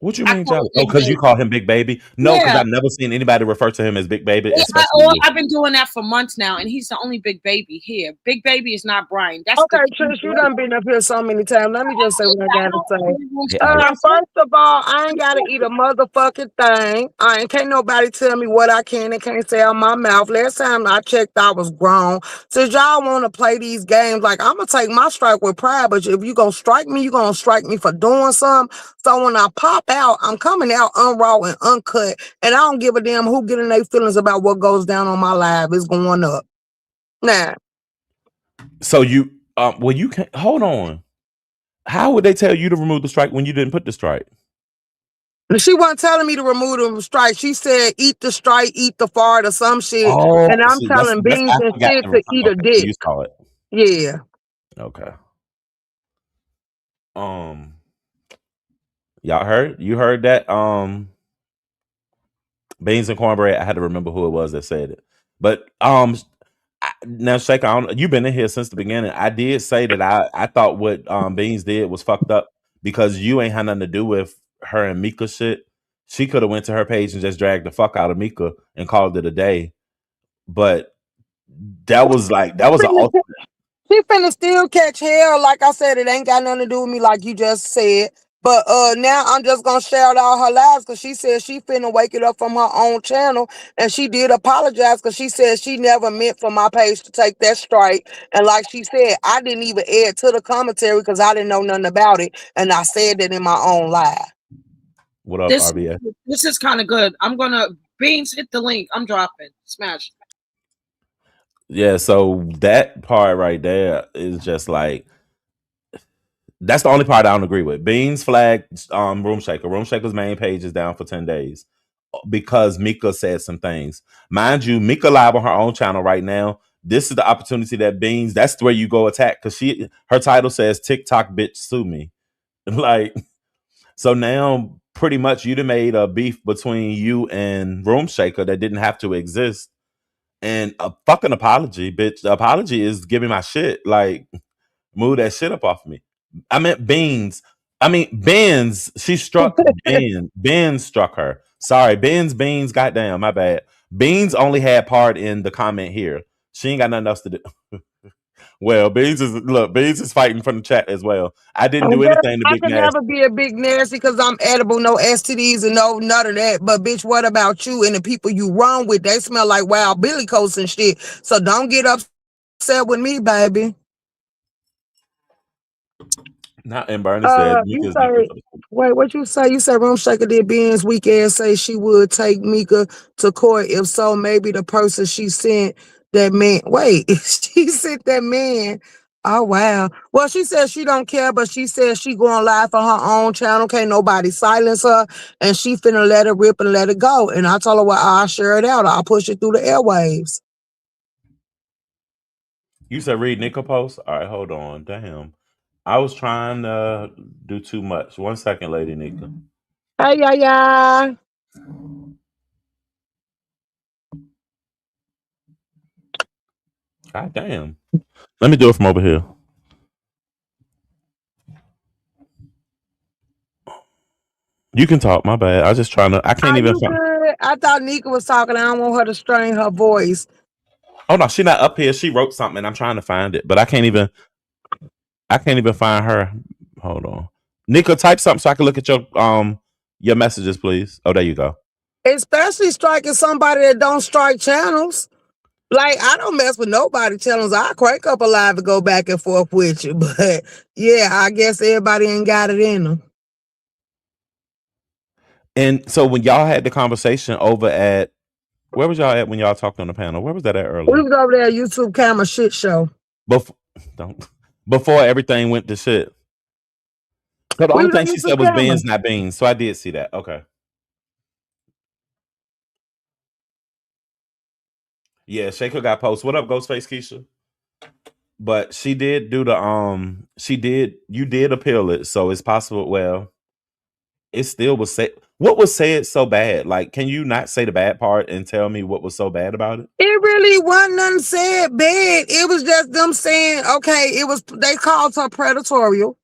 What you I mean, call jealous? him Oh, Big because you Baby. call him Big Baby? No, because Yeah, I've never seen anybody refer to him as Big Baby, especially you. I've been doing that for months now, and he's the only Big Baby here. Big Baby is not Brian. That's the Okay, key Trish, you brother. done been up here so many times. Let me just say what I I gotta know say. Hey, I, First of all, I ain't gotta eat a motherfucking thing. I ain't can't nobody tell me what I can and can't say out my mouth. Last time I checked, I was grown. Since y'all want to play these games, like I'm gonna take my strike with pride. But if you gonna strike me, you gonna strike me for doing something. So when I pop out, I'm coming out unraw and uncut, and I don't give a damn who getting their feelings about what goes down on my live. It's going up. Nah. so you, well, you can't hold on. How would they tell you to remove the strike when you didn't put the strike? She wasn't telling me to remove the strike. She said, eat the strike, eat the fart, or some shit. Oh, And I'm see, telling that's Beans I and forgot. shit Okay, to eat a so dick. you saw it. Yeah. Okay. Um, y'all heard? You heard that? Beans and cornbread. I had to remember who it was that said it. But now, Shake, you've been in here since the beginning. I did say that I thought what Beans did was fucked up because you ain't had nothing to do with her and Mika shit. She could have went to her page and just dragged the fuck out of Mika and called it a day. But that was an ultimate. She finna still catch hell. Like I said, it ain't got nothing to do with me, like you just said. But now I'm just gonna shout out her lives because she said she finna wake it up from her own channel, and she did apologize because she said she never meant for my page to take that strike. And like she said, I didn't even add to the commentary because I didn't know nothing about it, and I said that in my own live. What up, This RBS? this is kind of good. I'm gonna Beans hit the link. I'm dropping. Smash. Yeah, so that part right there is just like that's the only part I don't agree with. Beans flagged Room Shaker. Room Shaker's main page is down for 10 days because Mika said some things. Mind you, Mika live on her own channel right now. This is the opportunity that Beans, that's where you go attack because her title says TikTok bitch sue me. Like, so now pretty much you'd have made a beef between you and Room Shaker that didn't have to exist. And a fucking apology, bitch. The apology is giving my shit. Like, move that shit up off me. I meant Beans. I mean Benz. She struck Ben. Ben struck her. Sorry, Beans. Goddamn, my bad. Beans only had part in the comment here. She ain't got nothing else to do. Well, Beans is fighting from the chat as well. I didn't do Girl, anything to I Big could Nasty. never be a big nasty because I'm edible, no STDs and no none of that. But bitch, what about you and the people you run with? They smell like wild billy coats and shit. So don't get upset with me, baby. Not and Bernie said You Mika's say, wait, what you say? You said Room Shaker did Ben's weak ass say she would take Mika to court. If so, maybe the person she sent that man. Wait, she sent that man. Oh wow. Well, she said she don't care, but she said she going live on her own channel. Can't nobody silence her, and she finna let it rip and let it go. And I told her, well, I'll share it out. I'll push it through the airwaves. You said read Nika post? All right, hold on. Damn. I was trying to do too much. 1 second, Lady Nika. Hey, yeah, yeah. God damn. Let me do it from over here. You can talk. My bad. I was just trying to. I can't Are even you find. good? I thought Nika was talking. I don't want her to strain her voice. Oh no, she not up here. She wrote something. And I'm trying to find it, but I can't even. I can't even find her. Hold on, Nika. Type something so I can look at your messages, please. Oh, there you go. Especially striking somebody that don't strike channels. Like, I don't mess with nobody channels. I crank up a live to go back and forth with you. But yeah, I guess everybody ain't got it in them. And so when y'all had the conversation over at where was y'all at when y'all talked on the panel? Where was that at We earlier? was over there YouTube camera shit show. Before don't before everything went to shit. So the We only was on thing she YouTube said was camera. beans, not beans. So I did see that. Okay. Yeah, Shaker got post. What up, Ghostface Keisha? But she did do the you did appeal it, so it's possible. Well, it still was said. What was said so bad? Like, can you not say the bad part and tell me what was so bad about it? It really wasn't nothing said bad. It was just them saying, okay, they called her predatorial.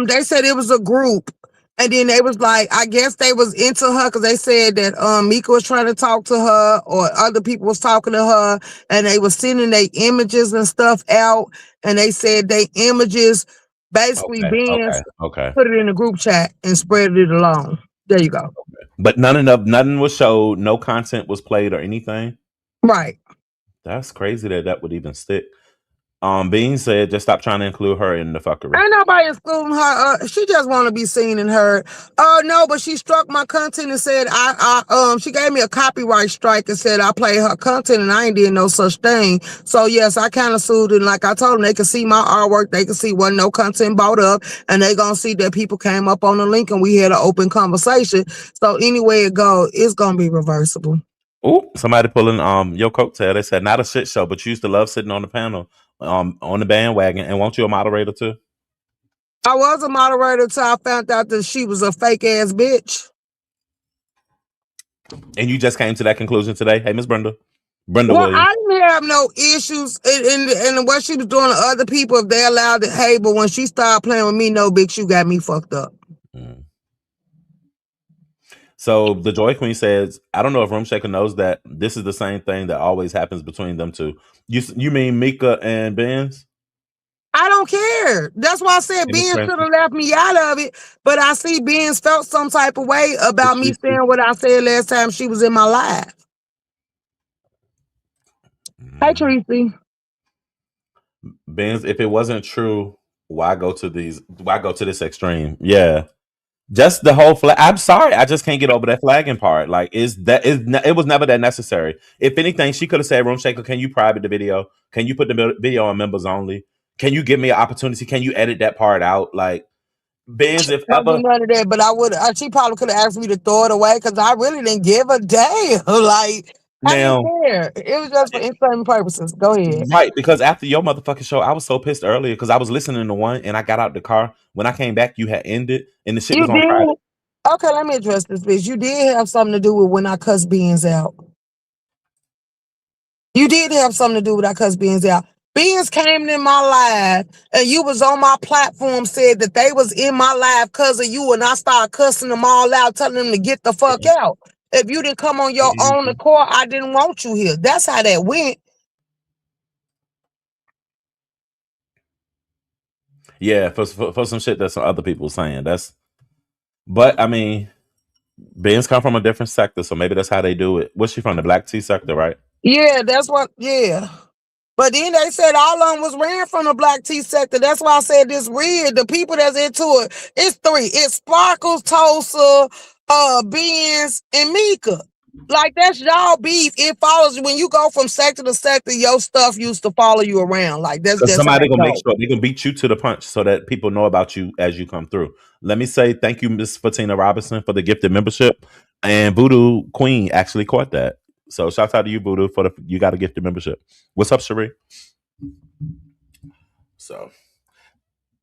They said it was a group. And then they was like, I guess they was into her because they said that Mika was trying to talk to her or other people was talking to her and they was sending their images and stuff out. And they said they images basically Okay, being okay, okay. put it in a group chat and spread it along. There you go. But nothing was showed. No content was played or anything. Right. That's crazy that would even stick. Bean said, just stop trying to include her in the fuckery. Ain't nobody excluding her. She just want to be seen and heard. Oh no, but she struck my content and said she gave me a copyright strike and said I play her content and I ain't did no such thing. So yes, I kind of sued and like I told them they can see my artwork, they can see what no content bought up, and they gonna see that people came up on the link and we had an open conversation. So anyway it go, it's gonna be reversible. Oh, somebody pulling your coattail. They said not a shit show, but you used to love sitting on the panel, on the bandwagon. And won't you a moderator too? I was a moderator till I found out that she was a fake ass bitch. And you just came to that conclusion today. Hey, Miss Brenda. Brenda Well, Williams. I didn't have no issues in what she was doing to other people if they allowed it. Hey, but when she started playing with me, no big shoe got me fucked up. Mm. So the Joy Queen says, I don't know if Room Shaker knows that this is the same thing that always happens between them two. You mean Mika and Benz? I don't care. That's why I said In the Ben should transition? have left me out of it. But I see Ben's felt some type of way Did about me she see? saying what I said last time she was in my life. Hey, Mm. Tracy. Benz, if it wasn't true, why go to this extreme? Yeah. Just the whole flag. I'm sorry, I just can't get over that flagging part. Like, it was never that necessary. If anything, she could have said, "Room Shaker, can you private the video? Can you put the video on members only? Can you give me an opportunity? Can you edit that part out?" Like, Benz, if Don't do ever none of that, but I would. She probably could have asked me to throw it away because I really didn't give a damn. Like I didn't now, care. It was just for entertainment purposes. Go ahead. right? Because after your motherfucking show, I was so pissed earlier because I was listening to one and I got out the car. When I came back, you had ended and the shit You was on private. did. Okay, let me address this, bitch. You did have something to do with when I cuss beans out. You did have something to do with that cuss Beans out. Beans came in my live and you was on my platform, said that they was in my live because of you, and I started cussing them all out, telling them to get the fuck out. If you didn't come on your own accord, I didn't want you here. That's how that went. Yeah, for some shit that some other people saying. But I mean, Ben's come from a different sector, so maybe that's how they do it. What's she from? The black tea sector, right? Yeah, that's what, yeah. But then they said all of them was ran from the black tea sector. That's why I said this weird. The people that's into it, it's three. It's Sparkles, Tulsa, Beans, and Mika. Like that's y'all beef. It follows when you go from sector to sector, your stuff used to follow you around. Like that's Because just how somebody it gonna make goes. sure they gonna beat you to the punch so that people know about you as you come through. Let me say thank you, Miss Fatina Robinson, for the gifted membership. And Voodoo Queen actually caught that. So shout out to you, Voodoo, for the you got a gifted membership. What's up, Cherie? So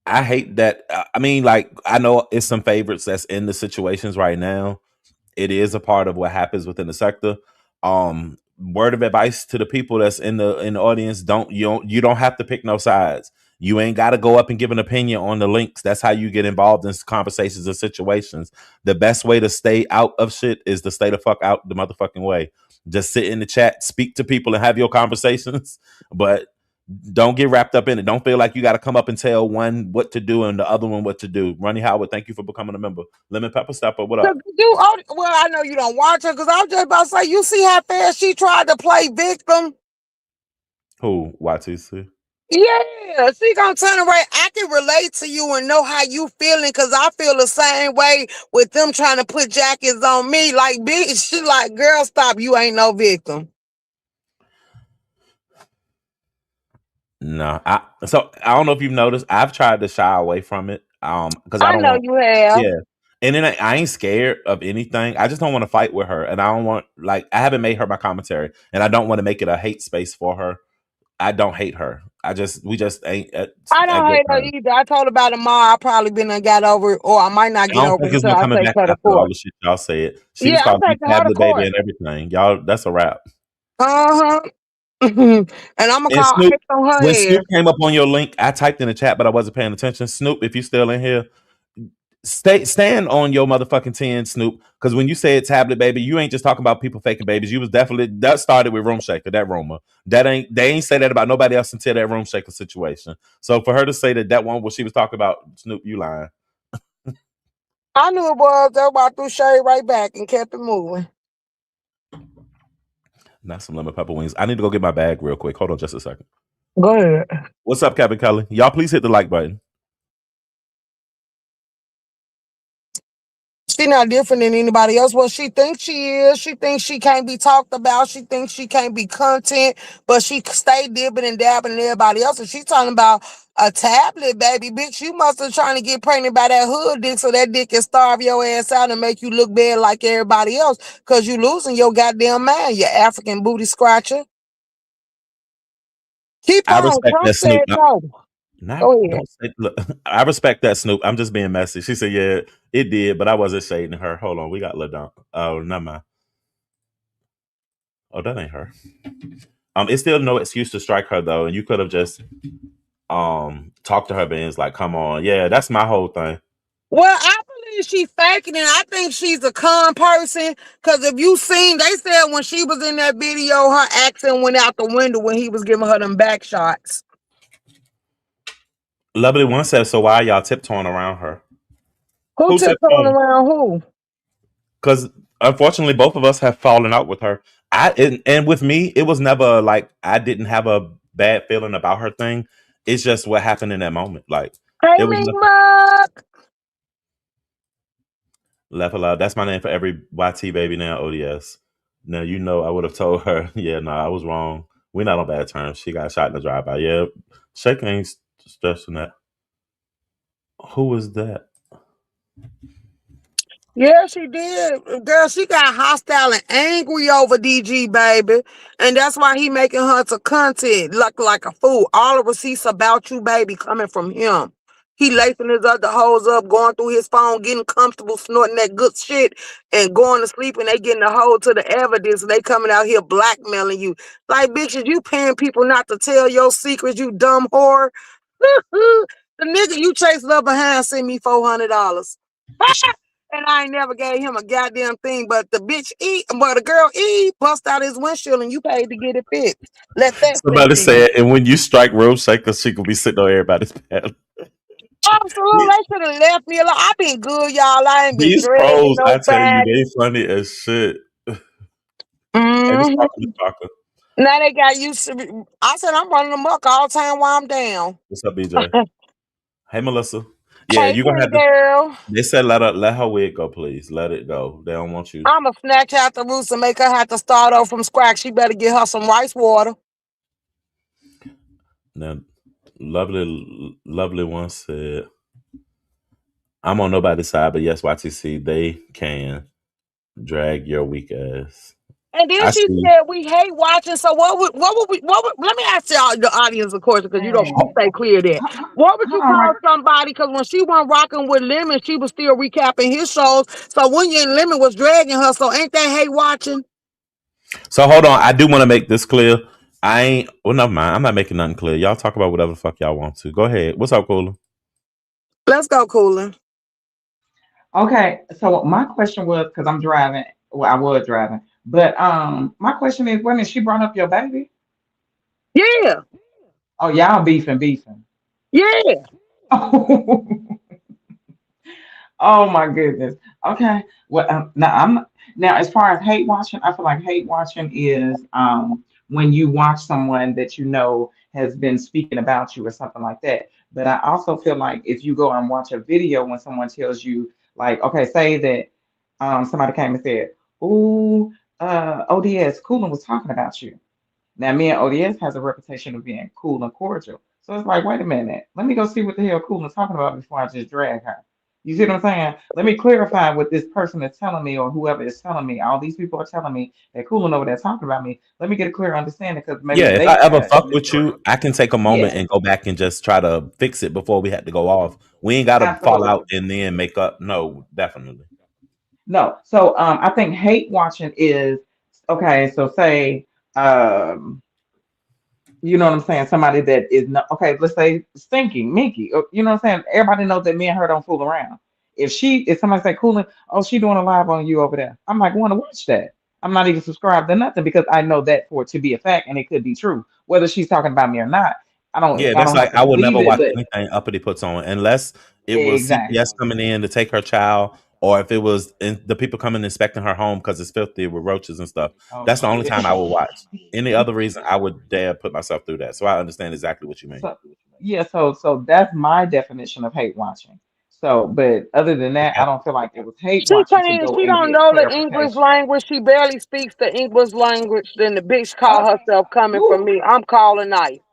I hate that. I mean, like I know it's some favorites that's in the situations right now. It is a part of what happens within the sector. Word of advice to the people that's in the audience: you don't have to pick no sides. You ain't got to go up and give an opinion on the links. That's how you get involved in conversations and situations. The best way to stay out of shit is to stay the fuck out the motherfucking way. Just sit in the chat, speak to people, and have your conversations. But don't get wrapped up in it. Don't feel like you got to come up and tell one what to do and the other one what to do. Ronnie Howard, thank you for becoming a member. Lemon Pepper Stepper, what up? Well, I know you don't watch her because I was just about to say, you see how fast she tried to play victim? Who? YTC? Yeah, she gonna turn around. I can relate to you and know how you feeling because I feel the same way with them trying to put jackets on me. Like, bitch, she like, girl, stop. You ain't no victim. No, I don't know if you've noticed. I've tried to shy away from it, because I I don't know want, you have. yeah, and then I ain't scared of anything. I just don't want to fight with her, and I don't want like I haven't made her my commentary, and I don't want to make it a hate space for her. I don't hate her. We just ain't I at don't good hate her terms. either. I told her about it tomorrow. I probably been and got over it, or I might not I get don't over think it it's until no I coming take back her to after all court. the shit y'all said. She was Yeah, I'm calling me taking her to tablet baby court. and everything. Y'all, that's a wrap. Uh-huh. And I'm gonna And call Snoop, ice on when her Snoop ass. came up on your link, I typed in the chat, but I wasn't paying attention. Snoop, if you still in here, stand on your motherfucking 10, Snoop. Because when you said tablet baby, you ain't just talking about people faking babies. You was definitely that started with Room Shaker, that rumor. That ain't they ain't say that about nobody else until that Room Shaker situation. So for her to say that one what she was talking about, Snoop, you lying. I knew it was. That's why I threw shade right back and kept it moving. Not some lemon pepper wings. I need to go get my bag real quick. Hold on just a second. Go ahead. What's up, Captain Kelly? Y'all please hit the like button. She not different than anybody else. Well, she thinks she is. She thinks she can't be talked about. She thinks she can't be content, but she stay dipping and dabbing and everybody else. And she talking about a tablet, baby. Bitch, you must have trying to get pregnant by that hood dick so that dick can starve your ass out and make you look bad like everybody else because you losing your goddamn mind, you African booty scratcher. Keep I on. respect Trump that, Snoop. said no. Not Go ahead. don't say look, I respect that, Snoop. I'm just being messy. She said, yeah, it did, but I wasn't shading her. Hold on, we got LaDon. Oh, never mind. Oh, that ain't her. It's still no excuse to strike her though, and you could have just talked to her, Ben's like, come on, yeah, that's my whole thing. Well, I believe she's faking it. I think she's a con person. Cause if you seen, they said when she was in that video, her accent went out the window when he was giving her them back shots. Lovely one says, so why are y'all tiptoeing around her? Who Who tiptoeing tiptoeing? around who? Because unfortunately, both of us have fallen out with her. And with me, it was never like I didn't have a bad feeling about her thing. It's just what happened in that moment. Like Hey, it was Mean nothing. Mug. Left Aloud. That's my name for every YT baby now, O.D.S. Now, you know, I would have told her, yeah, no, I was wrong. We're not on bad terms. She got shot in the drive-by. Yeah, Shake ain't stressing that. Who was that? Yeah, she did. Girl, she got hostile and angry over DG, baby. And that's why he making her to content look like a fool. All the receipts about you, baby, coming from him. He lacing his other hoes up, going through his phone, getting comfortable, snorting that good shit, and going to sleep, and they getting a hold to the evidence, and they coming out here blackmailing you. Like, bitches, you paying people not to tell your secrets, you dumb whore. The nigga you chasing up behind sent me $400. And I ain't never gave him a goddamn thing, but the girl E bust out his windshield and you paid to get it fixed. Let that sink Somebody in. said, and when you strike Rose Shaker, she could be sitting on everybody's pad. Absolutely, they should have left me alone. I been good, y'all. I ain't been These dragging pros, I tell you, nobody. they funny as shit. Hey, what's Hmm. poppin', Miss Parker? Now they got used to me. I said I'm running amok all the time while I'm down. What's up, BJ? Hey, Melissa. Yeah, Hey, you gonna pretty have to. girl. They said let her wig go, please. Let it go. They don't want you. I'ma snatch out the roots and make her have to start over from scratch. She better get her some rice water. Now, lovely one said, "I'm on nobody's side, but yes, YTC, they can drag your weak ass." And then I she see. said we hate watching. So what would let me ask y'all the audience, of course, because you don't Hey, stay clear there. What would you hold on, call right? somebody? Because when she wasn't rocking with Lemon, she was still recapping his shows. So when you and Lemon was dragging her, so ain't that hate watching? So hold on. I do want to make this clear. I ain't. Well, never mind. I'm not making nothing clear. Y'all talk about whatever the fuck y'all want to. Go ahead. What's up, Cooler? Let's go, Cooler. Okay, so my question was because I'm driving. Well, I was driving, but my question is, when she brought up your baby? Yeah, Oh, y'all beefing. yeah. Oh my goodness. Okay. Well, now as far as hate watching, I feel like hate watching is when you watch someone that you know has been speaking about you or something like that. But I also feel like if you go and watch a video when someone tells you, like, okay, say that somebody came and said, "Ooh, ODS, Cooling was talking about you." Now, me and ODS has a reputation of being cool and cordial. So it's like, wait a minute, let me go see what the hell Cool is talking about before I just drag her. You see what I'm saying? Let me clarify what this person is telling me or whoever is telling me. All these people are telling me that Cool over there talking about me. Let me get a clear understanding because Yeah, maybe if they I ever got it fuck with miscorrect. you, I can take a moment Yes, and go back and just try to fix it before we had to go off. We ain't got to fall absolutely. out and then make up. No, definitely. No. So I think hate watching is okay. So say um you know what I'm saying? Somebody that is not okay, let's say Stinky, Minky. You know what I'm saying? Everybody knows that me and her don't fool around. If somebody say Coolin, oh, she doing a live on you over there. I'm like, want to watch that. I'm not even subscribed to nothing because I know that for it to be a fact and it could be true. Whether she's talking about me or not, I don't Yeah, I that's don't have like to I would never believe it, watch but anything Uppity puts on unless it was CPS exactly. coming in to take her child, or if it was the people coming inspecting her home because it's filthy with roaches and stuff. Oh That's the only shit. time I would watch. Any other reason, I would dare put myself through that. So I understand exactly what you mean. So yeah, so that's my definition of hate watching. So, but other than that, I Okay. don't feel like it was hate She watching to can't. go She and don't get know the English clarification. language. She barely speaks the English language. Then the bitch Uh, call herself coming from who? me. I'm calling night.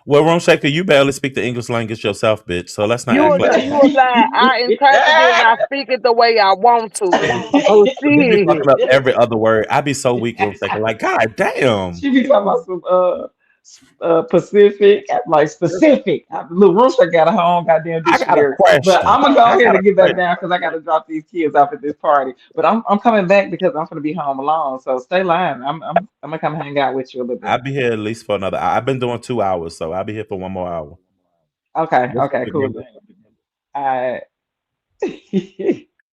Well, Ron Shaker, you barely speak the English language yourself, bitch. So let's not You act a like li- you a lie. I interpret it and I speak it the way I want to. Oh you be shit. fucking up every other word. I'd be so weak, Ron Shaker. Like, God damn. She be talking about some Pacific, like specific. Little Rooster got her own goddamn I got a dictionary. But question. I'm gonna go I ahead got a and get back question. down because I got to drop these kids off at this party. But I'm coming back because I'm gonna be home alone. So stay line. I'm gonna come hang out with you a little I'll bit. be here at least for another hour. I've been doing 2 hours, so I'll be here for one more hour. Okay, What's up, okay, cool. Virginia? All right.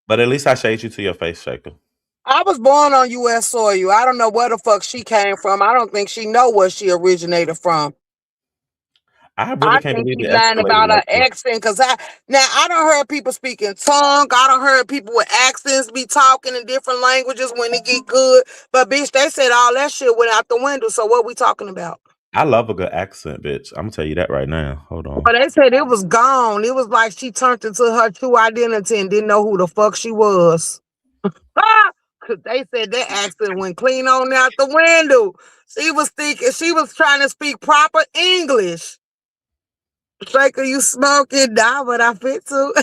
But at least I shade you to your face, Shaker. I was born on US soil. I don't know where the fuck she came from. I don't think she know where she originated from. I really I can't think believe she's it lying escalated about her like this. accent because I don't heard people speaking tongue. I don't heard people with accents be talking in different languages when it get good. But bitch, they said all that shit went out the window. So what we talking about? I love a good accent, bitch. I'm gonna tell you that right now. Hold on. But they said it was gone. It was like she turned into her true identity and didn't know who the fuck she was. Cause they said that accent went clean on out the window. She was thinking she was trying to speak proper English. Shaker, you smoking? Nah, but I fit to.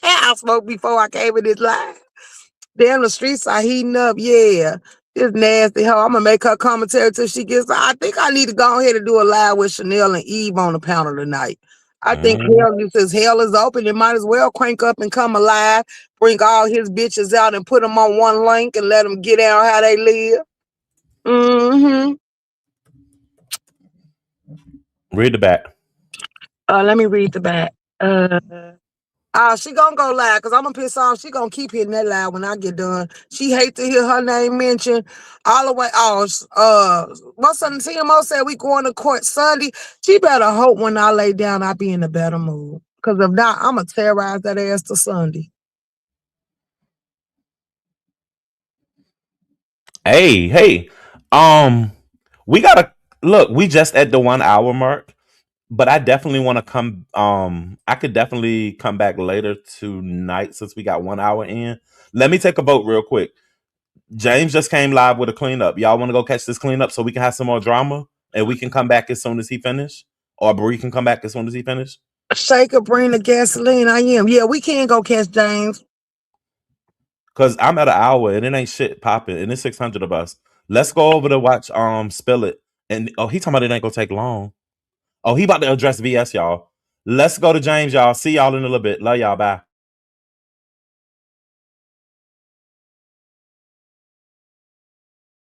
I smoked before I came in this live. Damn, the streets are heating up. Yeah. This nasty hoe. I'm gonna make her commentary till she gets. I think I need to go ahead and do a live with Chanel and Eve on the panel tonight. I think Mhm. since hell is open, it might as well crank up and come alive. Bring all his bitches out and put them on one link and let them get out how they live. Mm-hmm. Read the back. Let me read the back. She gonna go live because I'm gonna piss off. She gonna keep hitting that loud when I get done. She hate to hear her name mentioned all the way. What's something TMO said we going to court Sunday. She better hope when I lay down I be in a better mood. Cause if not, I'ma terrorize that ass to Sunday. Hey. We gotta look. We just at the 1 hour mark. But I definitely want to come. I could definitely come back later tonight since we got 1 hour in. Let me take a vote real quick. James just came live with a cleanup. Y'all want to go catch this cleanup so we can have some more drama and we can come back as soon as he finish, or Bree can come back as soon as he finish. Shaker, bring the gasoline. I am. Yeah, we can go catch James. Cause I'm at an hour and it ain't shit popping, and it's 600 of us. Let's go over to watch Spill It. And he talking about it ain't gonna take long. Oh, he about to address VS, y'all. Let's go to James, y'all. See y'all in a little bit. Love y'all. Bye.